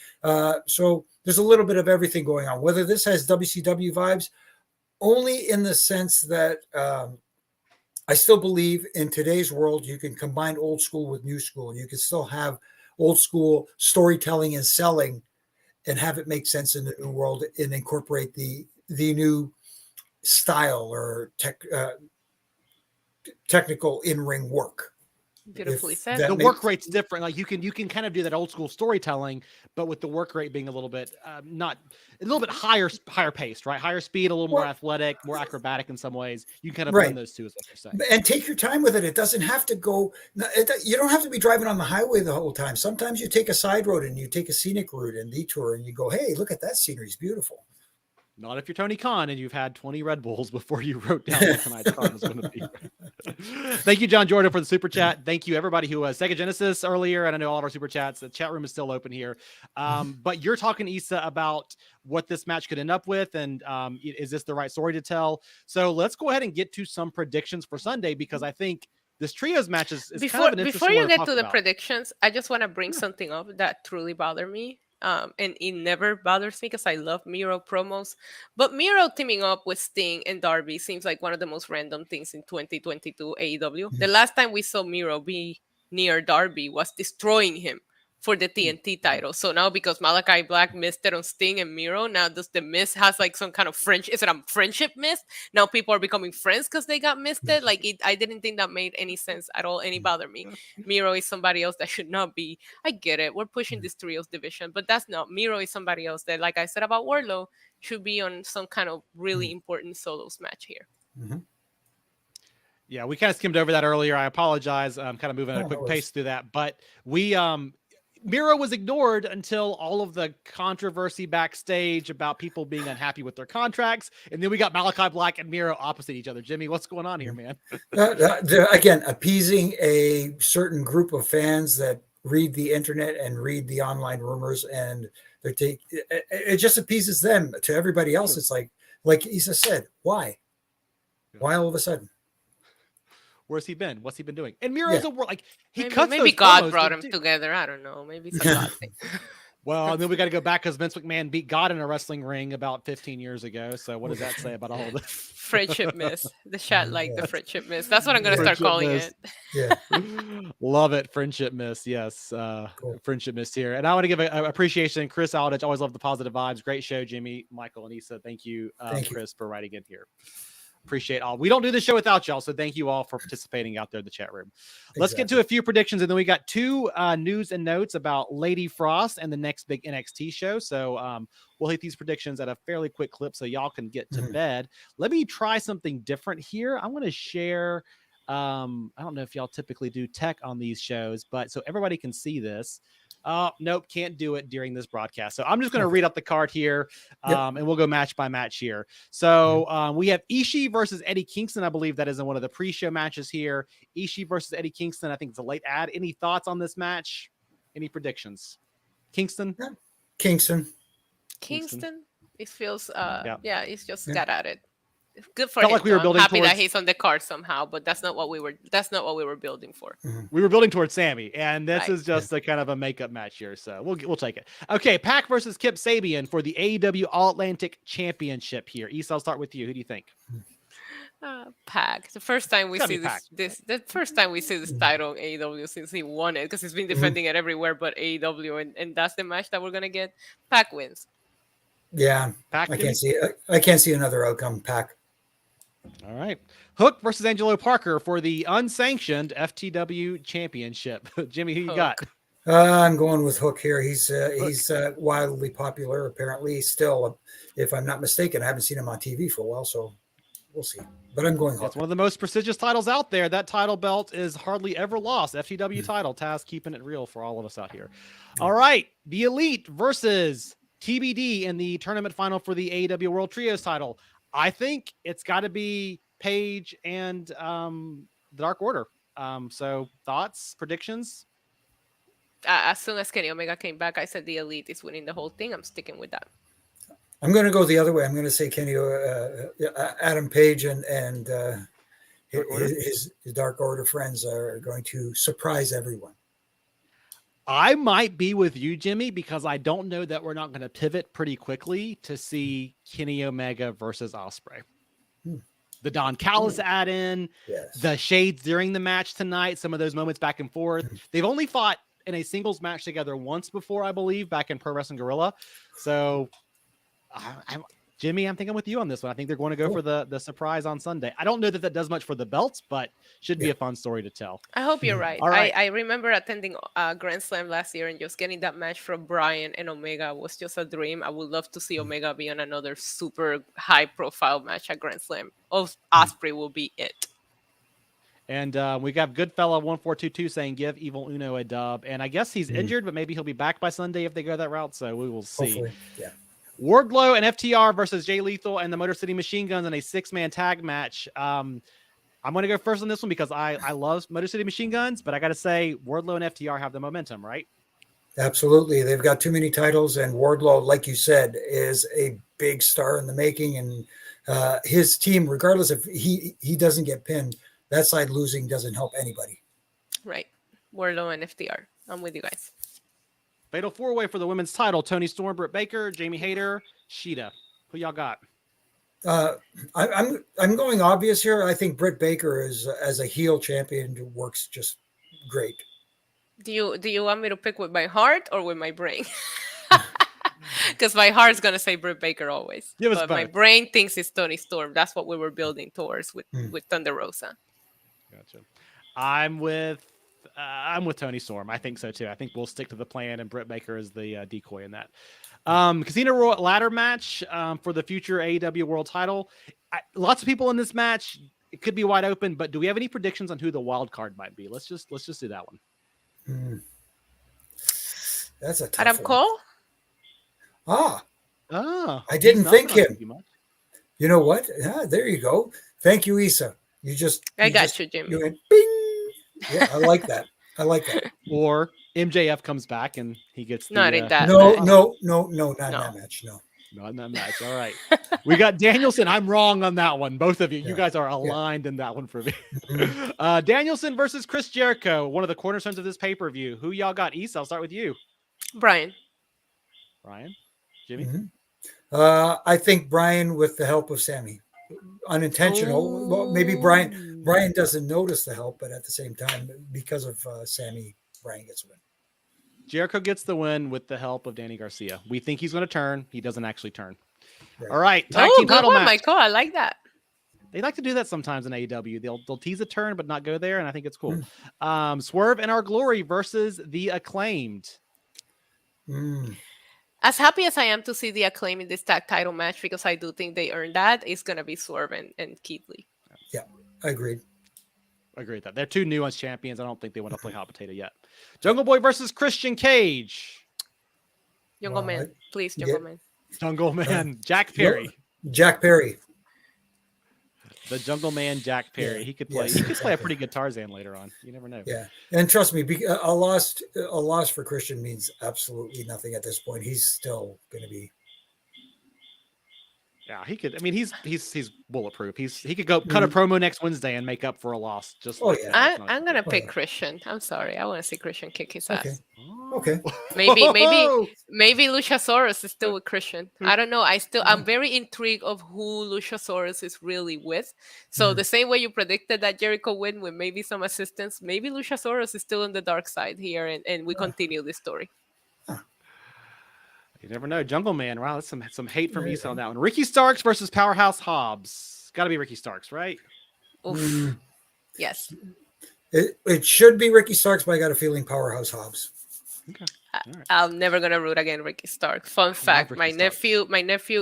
So there's a little bit of everything going on. Whether this has WCW vibes, only in the sense that I still believe in today's world, you can combine old school with new school. You can still have old school storytelling and selling and have it make sense in the new world and incorporate the new style or technical in-ring work.
Beautifully said.
The work rate's different. Like you can kind of do that old school storytelling, but with the work rate being a little bit higher paced, right? Higher speed, a little more athletic, more acrobatic in some ways. You can kind of blend those two, is what you're saying.
And take your time with it. It doesn't have to go. You don't have to be driving on the highway the whole time. Sometimes you take a side road and you take a scenic route and detour, and you go, "Hey, look at that scenery! It's beautiful."
Not if you're Tony Khan and you've had 20 Red Bulls before you wrote down what tonight's card was going to be. Thank you, John Jordan, for the super chat. Thank you, everybody who was Sega Genesis earlier. And I know all of our super chats. The chat room is still open here. But you're talking, Issa, about what this match could end up with. And is this the right story to tell? So let's go ahead and get to some predictions for Sunday, because I think this trios match is kind of an interesting
Before you
one
get to the
about.
predictions, I just want to bring something up that truly bothered me. And it never bothers me because I love Miro promos. But Miro teaming up with Sting and Darby seems like one of the most random things in 2022 AEW. The last time we saw Miro be near Darby was destroying him for the TNT title. So now, because Malachi Black missed it on Sting and Miro, now does the miss has like some kind of is it a friendship miss? Now people are becoming friends because they got missed it. I didn't think that made any sense at all. Any bother me. Miro is somebody else that should not be. I get it. We're pushing this trios division, but that's not. Miro is somebody else that, like I said about Wardlow, should be on some kind of really important solos match here.
Mm-hmm.
Yeah, we kind of skimmed over that earlier. I apologize. I'm kind of moving at a quick pace through that, but Miro was ignored until all of the controversy backstage about people being unhappy with their contracts. And then we got Malachi Black and Miro opposite each other. Jimmy, what's going on here, man?
Again, appeasing a certain group of fans that read the internet and read the online rumors, and it just appeases them. To everybody else, it's like Issa said, why? Why all of a sudden?
Where's he been? What's he been doing? And Miro's
maybe God brought him together. I don't know. Maybe it's a God thing.
Well, and then we got to go back because Vince McMahon beat God in a wrestling ring about 15 years ago. So what does that say about all of this?
Friendship miss. The chat the friendship miss. That's what I'm going to start calling it.
Yeah.
Love it. Friendship miss. Yes. Cool. Friendship miss here. And I want to give a appreciation. Chris Aldrich, always love the positive vibes. Great show, Jimmy, Michael, and Issa. Thank you, Chris, for writing in here. Appreciate all. We don't do this show without y'all, so thank you all for participating out there in the chat room. Let's get to a few predictions, and then we got two news and notes about Lady Frost and the next big NXT show. So we'll hit these predictions at a fairly quick clip so y'all can get to bed. Let me try something different here. I want to share. I don't know if y'all typically do tech on these shows, but so everybody can see this. Nope, can't do it during this broadcast. So I'm just going to read up the card here, and we'll go match by match here. So we have Ishii versus Eddie Kingston. I believe that is in one of the pre-show matches here. Ishii versus Eddie Kingston. I think it's a late ad. Any thoughts on this match? Any predictions? Kingston?
Kingston.
It feels, he's just got at it. Good for
Felt
him.
Like we were building
happy
towards...
that he's on the card somehow, but that's not what we were building for.
We were building towards Sammy, and this is just a kind of a makeup match here, so we'll take it. Okay, Pac versus Kip Sabian for the AEW All Atlantic Championship here. Issa, I'll start with you. Who do you think?
Pac. The first time we see the first time we see this title in AEW since he won it, because he's been defending it everywhere but AEW, and that's the match that we're gonna get. Pac wins.
Yeah, Pac. I can't see another outcome. Pac.
All right. Hook versus Angelo Parker for the unsanctioned FTW Championship. Jimmy, who you got?
I'm going with Hook here. He's wildly popular, apparently. Still, if I'm not mistaken, I haven't seen him on TV for a while, so we'll see. But I'm going Hook.
It's one of the most prestigious titles out there. That title belt is hardly ever lost. FTW title. Taz keeping it real for all of us out here. All right. The Elite versus TBD in the tournament final for the AEW World Trios title. I think it's got to be Paige and the Dark Order. So thoughts, predictions?
As soon as Kenny Omega came back, I said the Elite is winning the whole thing. I'm sticking with that.
I'm going to go the other way. I'm going to say Adam Page and his Dark Order friends are going to surprise everyone.
I might be with you, Jimmy, because I don't know that we're not going to pivot pretty quickly to see Kenny Omega versus Osprey. The Don Callis add-in, the shades during the match tonight, some of those moments back and forth. They've only fought in a singles match together once before, I believe, back in Pro Wrestling Guerrilla. So, Jimmy, I'm thinking with you on this one. I think they're going to go for the surprise on Sunday. I don't know that does much for the belts, but should be a fun story to tell.
I hope you're right.
All right.
I remember attending Grand Slam last year and just getting that match from Bryan and Omega was just a dream. I would love to see Omega be on another super high profile match at Grand Slam. Osprey will be it.
And we got Goodfella 1422 saying give Evil Uno a dub. And I guess he's injured, but maybe he'll be back by Sunday if they go that route. So we will see.
Hopefully, yeah.
Wardlow and FTR versus Jay Lethal and the Motor City Machine Guns in a 6-man tag match. I'm going to go first on this one because I love Motor City Machine Guns, but I got to say Wardlow and FTR have the momentum, right?
Absolutely. They've got too many titles, and Wardlow, like you said, is a big star in the making. And his team, regardless if he doesn't get pinned, that side losing doesn't help anybody.
Right. Wardlow and FTR. I'm with you guys.
Fatal 4-way for the women's title: Toni Storm, Britt Baker, Jamie Hayter, Cheetah. Who y'all got?
I'm going obvious here. I think Britt Baker is as a heel champion works just great.
Do you want me to pick with my heart or with my brain? Because my heart's gonna say Britt Baker always, but my brain thinks it's Toni Storm. That's what we were building towards with Thunder Rosa.
Gotcha. I'm with Toni Storm. I think so too. I think we'll stick to the plan, and Britt Baker is the decoy in that. Casino Royale ladder match for the future AEW World Title. Lots of people in this match. It could be wide open, but do we have any predictions on who the wild card might be? Let's just do that one.
That's a tough
Adam
one.
Cole.
I didn't think him. You know what? There you go. Thank you, Issa. You got
you, Jimmy.
You went bing. Yeah, I like that.
Or MJF comes back and he gets
not in that.
No, not in that match. No.
Not in that match. All right. We got Danielson. I'm wrong on that one. Both of you. Yeah. You guys are aligned in that one for me. Danielson versus Chris Jericho, one of the cornerstones of this pay-per-view. Who y'all got? Issa, I'll start with you.
Brian.
Jimmy?
I think Brian with the help of Sammy. Unintentional. Well, maybe Brian doesn't notice the help, but at the same time, because of Sammy, Brian gets a win.
Jericho gets the win with the help of Danny Garcia. We think he's going to turn. He doesn't actually turn. Right. All right.
Tag team title match. Michael. I like that.
They like to do that sometimes in AEW. They'll tease a turn, but not go there, and I think it's cool. Swerve and Our Glory versus the Acclaimed.
As happy as I am to see the Acclaim in this tag title match, because I do think they earned that, it's going to be Swerve and Keith Lee.
Yeah, I agreed.
I agree with that. They're two nuanced champions. I don't think they want to play hot potato yet. Jungle Boy versus Christian Cage.
Jungle Man. Please, Jungle Man.
Jungle Man. Jack Perry.
Jack Perry.
The Jungle Man, Jack Perry. He could play. He could play a pretty good Tarzan later on. You never know.
Yeah, and trust me, a loss for Christian means absolutely nothing at this point. He's still going to be.
Yeah, he could. I mean, he's bulletproof. He could go cut a promo next Wednesday and make up for a loss. Just
I'm gonna pick Christian. I'm sorry. I want to see Christian kick his ass.
Okay.
Maybe Luchasaurus is still with Christian. I don't know. I'm very intrigued of who Luchasaurus is really with. So the same way you predicted that Jericho win with maybe some assistance, maybe Luchasaurus is still on the dark side here, and we continue this story.
You never know. Jungle Man. Wow, that's some hate from Issa on that one. Ricky Starks versus Powerhouse Hobbs. Got to be Ricky Starks, right?
Yes.
It should be Ricky Starks, but I got a feeling Powerhouse Hobbs.
Okay. Right.
I'm never gonna root against Ricky Starks. Fun fact: my nephew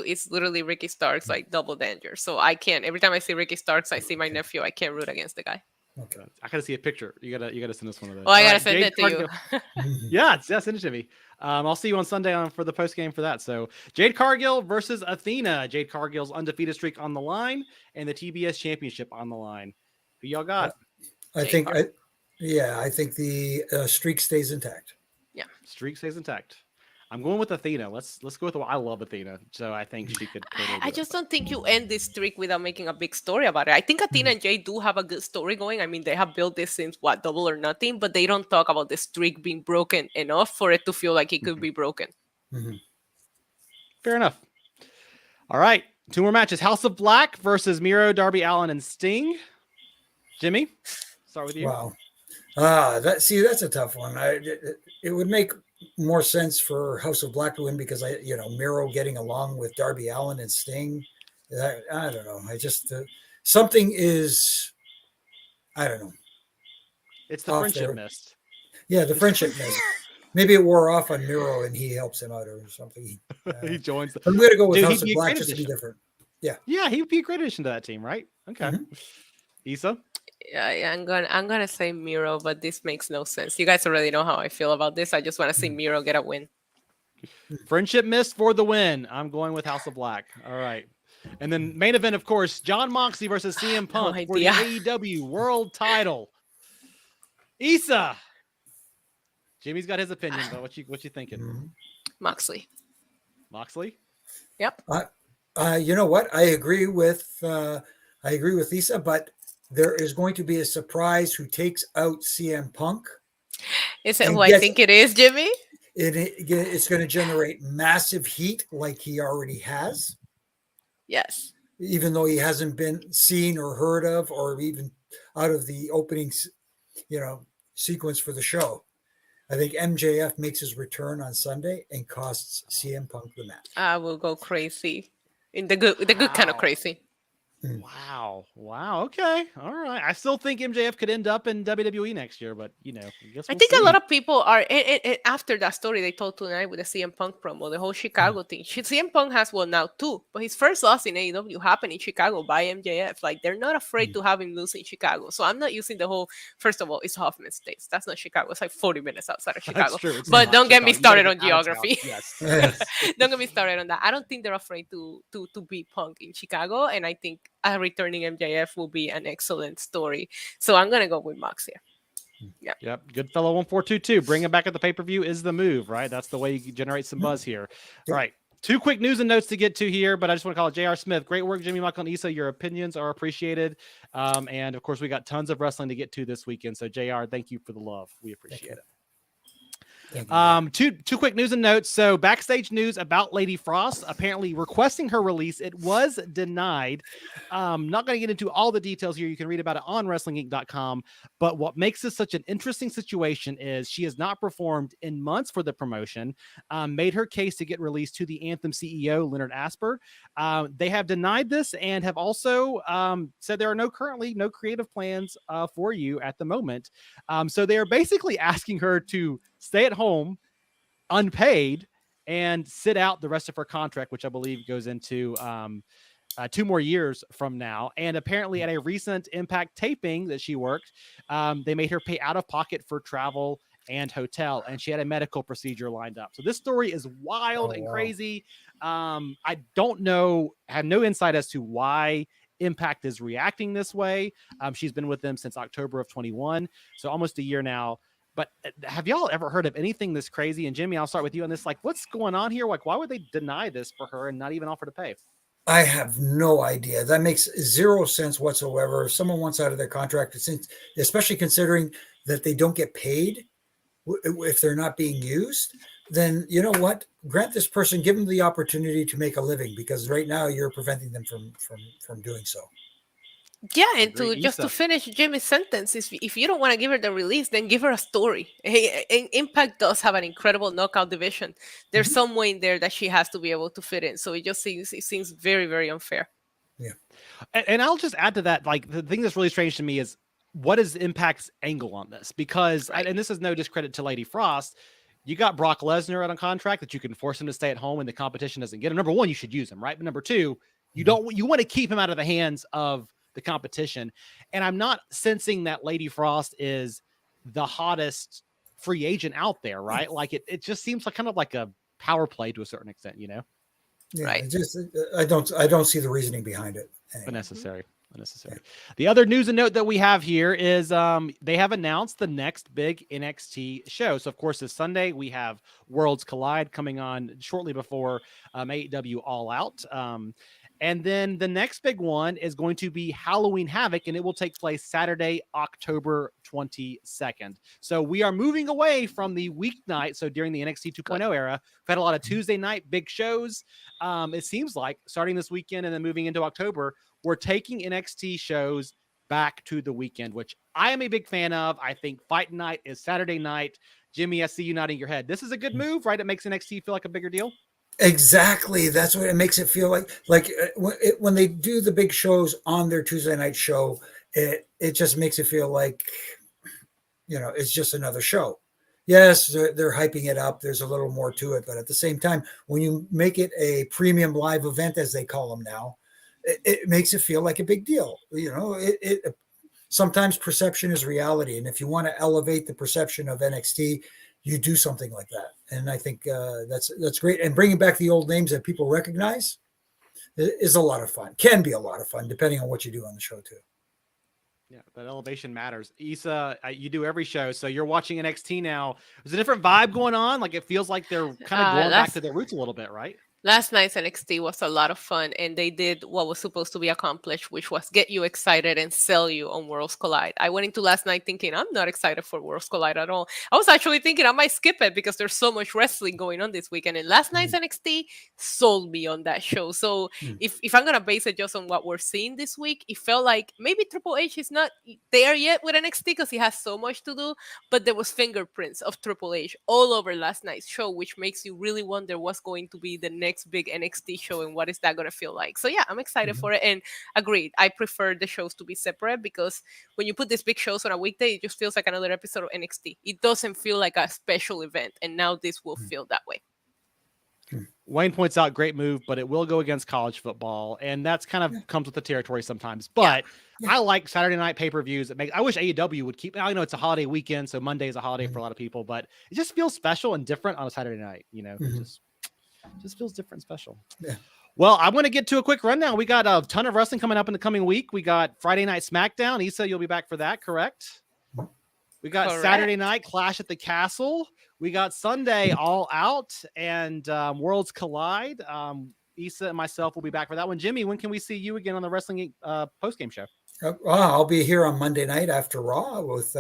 is literally Ricky Starks, like double danger. So I can't. Every time I see Ricky Starks, I see my nephew. I can't root against the guy.
Okay. I gotta see a picture. You gotta send us one of those.
Oh, I gotta send it to you.
Yeah, send it to me. I'll see you on Sunday for the post game for that. So Jade Cargill versus Athena. Jade Cargill's undefeated streak on the line and the TBS championship on the line. Who y'all got?
I think the streak stays intact.
Yeah,
streak stays intact. I'm going with Athena. Let's go with I love Athena, so I think she could.
I just don't think you end this streak without making a big story about it. I think Athena and Jay do have a good story going. I mean, they have built this since Double or Nothing, but they don't talk about the streak being broken enough for it to feel like it could be broken.
Fair enough. All right, 2 more matches: House of Black versus Miro, Darby Allin, and Sting. Jimmy, start with you.
Wow. That's a tough one. it would make more sense for House of Black to win because Miro getting along with Darby Allin and Sting. I don't know. I just something is, I don't know.
It's the friendship mist.
Yeah, the friendship mist. Maybe it wore off on Miro and he helps him out or something.
He joins.
I'm going to go with House of Black just to be different. Yeah.
Yeah, he'd be a great addition to that team, right? Okay. Issa?
Yeah, I'm gonna say Miro, but this makes no sense. You guys already know how I feel about this. I just want to see Miro get a win.
Friendship mist for the win. I'm going with House of Black. All right. And then main event, of course, Jon Moxley versus CM Punk for the AEW World Title. Issa. Jimmy's got his opinion, but what you thinking?
Moxley.
Moxley?
Yep.
You know what? I agree with Issa, but there is going to be a surprise who takes out CM Punk.
Is it who I think it is, Jimmy?
It's going to generate massive heat like he already has.
Yes.
Even though he hasn't been seen or heard of or even out of the opening, sequence for the show. I think MJF makes his return on Sunday and costs CM Punk the match.
I will go crazy. In the good kind of crazy.
Wow. Okay. All right. I still think MJF could end up in WWE next year, but I
think a lot of people are after that story they told tonight with the CM Punk promo, the whole Chicago thing. CM Punk has one now too, but his first loss in AEW happened in Chicago by MJF. Like they're not afraid to have him lose in Chicago. So I'm not using the whole. First of all, it's Hoffman States. That's not Chicago. It's like 40 minutes outside of Chicago. But don't get me started on geography.
Yes.
Don't get me started on that. I don't think they're afraid to beat Punk in Chicago, and I think a returning MJF will be an excellent story. So I'm gonna go with Mox here. Yeah.
Yep. Goodfellow 1422. Bring him back at the pay-per-view is the move, right? That's the way you generate some buzz here. All right. 2 quick news and notes to get to here, but I just want to call it J.R. Smith. Great work, Jimmy, Michael, and Issa. Your opinions are appreciated. And of course, we got tons of wrestling to get to this weekend. So JR, thank you for the love. We appreciate it. Two quick news and notes. So backstage news about Lady Frost apparently requesting her release. It was denied. Not going to get into all the details here. You can read about it on WrestlingGeek.com. But what makes this such an interesting situation is she has not performed in months for the promotion, made her case to get released to the Anthem CEO, Leonard Asper. They have denied this and have also said there are currently no creative plans for you at the moment. So they are basically asking her to stay at home, unpaid, and sit out the rest of her contract, which I believe goes into 2 more years from now. And apparently at a recent Impact taping that she worked, they made her pay out of pocket for travel and hotel, and she had a medical procedure lined up. So this story is wild and crazy. I don't know, have no insight as to why Impact is reacting this way. She's been with them since October of 21, so almost a year now. But have y'all ever heard of anything this crazy? And Jimmy, I'll start with you on this. Like, what's going on here? Like, why would they deny this for her and not even offer to pay?
I have no idea. That makes zero sense whatsoever. If someone wants out of their contract, especially considering that they don't get paid if they're not being used, then you know what? Grant this person, give them the opportunity to make a living, because right now you're preventing them from doing so.
Yeah, and to finish Jimmy's sentence, if you don't want to give her the release, then give her a story. Hey, Impact does have an incredible knockout division. There's some way in there that she has to be able to fit in. So it seems very, very unfair.
Yeah.
And I'll just add to that, like, the thing that's really strange to me is, what is Impact's angle on this? Because, and this is no discredit to Lady Frost, you got Brock Lesnar on a contract that you can force him to stay at home and the competition doesn't get him. Number one, you should use him, right? But number two, you want to keep him out of the hands of the competition. And I'm not sensing that Lady Frost is the hottest free agent out there, right? Like it just seems like kind of like a power play to a certain extent,
Yeah,
right.
I don't see the reasoning behind it.
Unnecessary. The other news and note that we have here is they have announced the next big NXT show. So of course this Sunday we have Worlds Collide coming on shortly before AEW All Out. And then the next big one is going to be Halloween Havoc, and it will take place Saturday, October 22nd. So we are moving away from the weeknight. So during the NXT 2.0 era, we've had a lot of Tuesday night big shows. It seems like starting this weekend and then moving into October, we're taking NXT shows back to the weekend, which I am a big fan of. I think Fight Night is Saturday night. Jimmy, I see you nodding your head. This is a good move, right? It makes NXT feel like a bigger deal.
Exactly. That's what it makes it feel like. When they do the big shows on their Tuesday night show, it just makes it feel like, it's just another show. Yes, they're hyping it up. There's a little more to it, but at the same time, when you make it a premium live event, as they call them now, it makes it feel like a big deal. Sometimes perception is reality, and if you want to elevate the perception of NXT, you do something like that. And I think that's great. And bringing back the old names that people recognize is a lot of fun. Can be a lot of fun, depending on what you do on the show too.
Yeah, that elevation matters. Issa, you do every show, so you're watching NXT now. There's a different vibe going on. Like, it feels like they're kind of going back to their roots a little bit, right?
Last night's NXT was a lot of fun, and they did what was supposed to be accomplished, which was get you excited and sell you on Worlds Collide. I went into last night thinking I'm not excited for Worlds Collide at all. I was actually thinking I might skip it because there's so much wrestling going on this weekend, and last night's NXT sold me on that show. So if I'm going to base it just on what we're seeing this week, it felt like maybe Triple H is not there yet with NXT because he has so much to do, but there was fingerprints of Triple H all over last night's show, which makes you really wonder what's going to be the next big NXT show and what is that going to feel like. So yeah, I'm excited for it, and agreed, I prefer the shows to be separate because when you put these big shows on a weekday, it just feels like another episode of NXT. It doesn't feel like a special event, and now this will feel that way.
Wayne points out, great move, but it will go against college football, and that's kind of comes with the territory sometimes. But I like Saturday night pay-per-views. I wish AEW would keep. I know it's a holiday weekend, so Monday is a holiday for a lot of people, but it just feels special and different on a Saturday night. It just feels different and special.
Yeah.
Well, I'm going to get to a quick rundown. We got a ton of wrestling coming up in the coming week. We got Friday Night SmackDown. Issa, you'll be back for that, correct? We got Saturday night Clash at the Castle. We got Sunday All Out and Worlds Collide. Issa and myself will be back for that one. Jimmy, when can we see you again on the Wrestling post-game show?
I'll be here on Monday night after Raw with,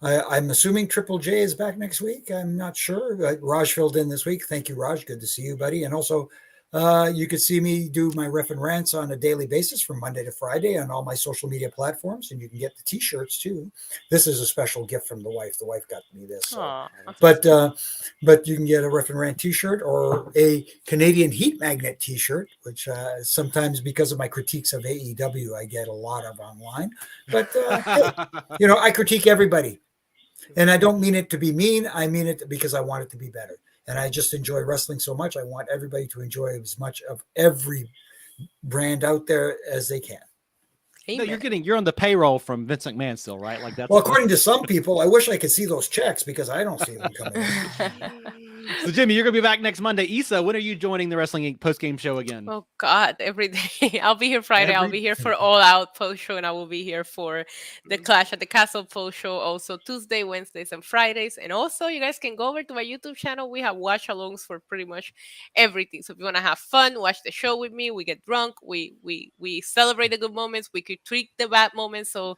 I'm assuming Triple J is back next week. I'm not sure. Raj filled in this week. Thank you, Raj. Good to see you, buddy. And also, you could see me do my ref and rants on a daily basis from Monday to Friday on all my social media platforms. And you can get the t-shirts too. This is a special gift from the wife. The wife got me this. So. But you can get a ref and rant t-shirt or a Canadian Heat Magnet t-shirt, which sometimes because of my critiques of AEW, I get a lot of online. But, hey, I critique everybody. And I don't mean it to be mean. I mean it because I want it to be better. And I just enjoy wrestling so much. I want everybody to enjoy as much of every brand out there as they can.
No, you're on the payroll from Vince McMahon still, right? Like that's
according to some people. I wish I could see those checks because I don't see them coming in.
So Jimmy, you're gonna be back next Monday. Issa, when are you joining the Wrestling Inc. post-game show again?
Oh God, every day. I'll be here Friday. I'll be here for All Out post show, and I will be here for the Clash at the Castle post show. Also Tuesday, Wednesdays, and Fridays. And also, you guys can go over to my YouTube channel. We have watch-alongs for pretty much everything. So if you want to have fun, watch the show with me. We get drunk. We celebrate the good moments. We critique the bad moments. So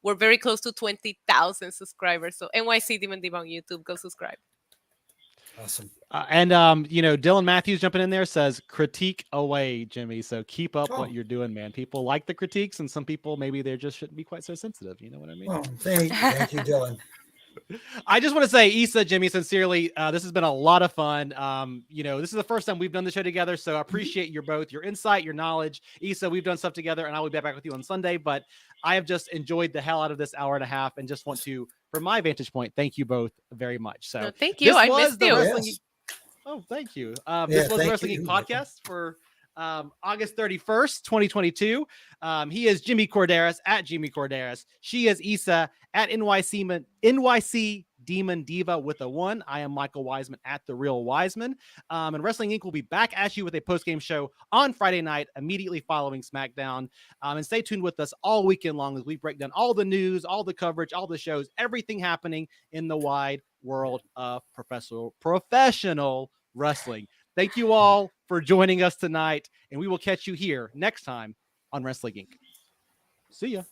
we're very close to 20,000 subscribers. So NYC Demon Diva on YouTube. Go subscribe.
Awesome.
And Dylan Matthews jumping in there says critique away, Jimmy. So keep up what you're doing, man. People like the critiques, and some people maybe they just shouldn't be quite so sensitive. You know what I mean?
Well, thank you, Dylan.
I just want to say, Issa, Jimmy, sincerely, this has been a lot of fun. This is the first time we've done the show together, so I appreciate your insight, your knowledge. Issa, we've done stuff together, and I will be back with you on Sunday, but I have just enjoyed the hell out of this hour and a half and just want to, from my vantage point, thank you both very much. So
thank you. I missed you.
Yes.
Oh, thank you. This was the Wrestling Geek podcast for August 31st, 2022. He is Jimmy Korderas at Jimmy Korderas. She is Issa at NYC Demon Diva with a 1. I am Michael Wiseman at The Real Wiseman. And Wrestling Inc. will be back at you with a post-game show on Friday night, immediately following SmackDown. And stay tuned with us all weekend long as we break down all the news, all the coverage, all the shows, everything happening in the wide world of professional wrestling. Thank you all for joining us tonight, and we will catch you here next time on Wrestling Inc. See ya.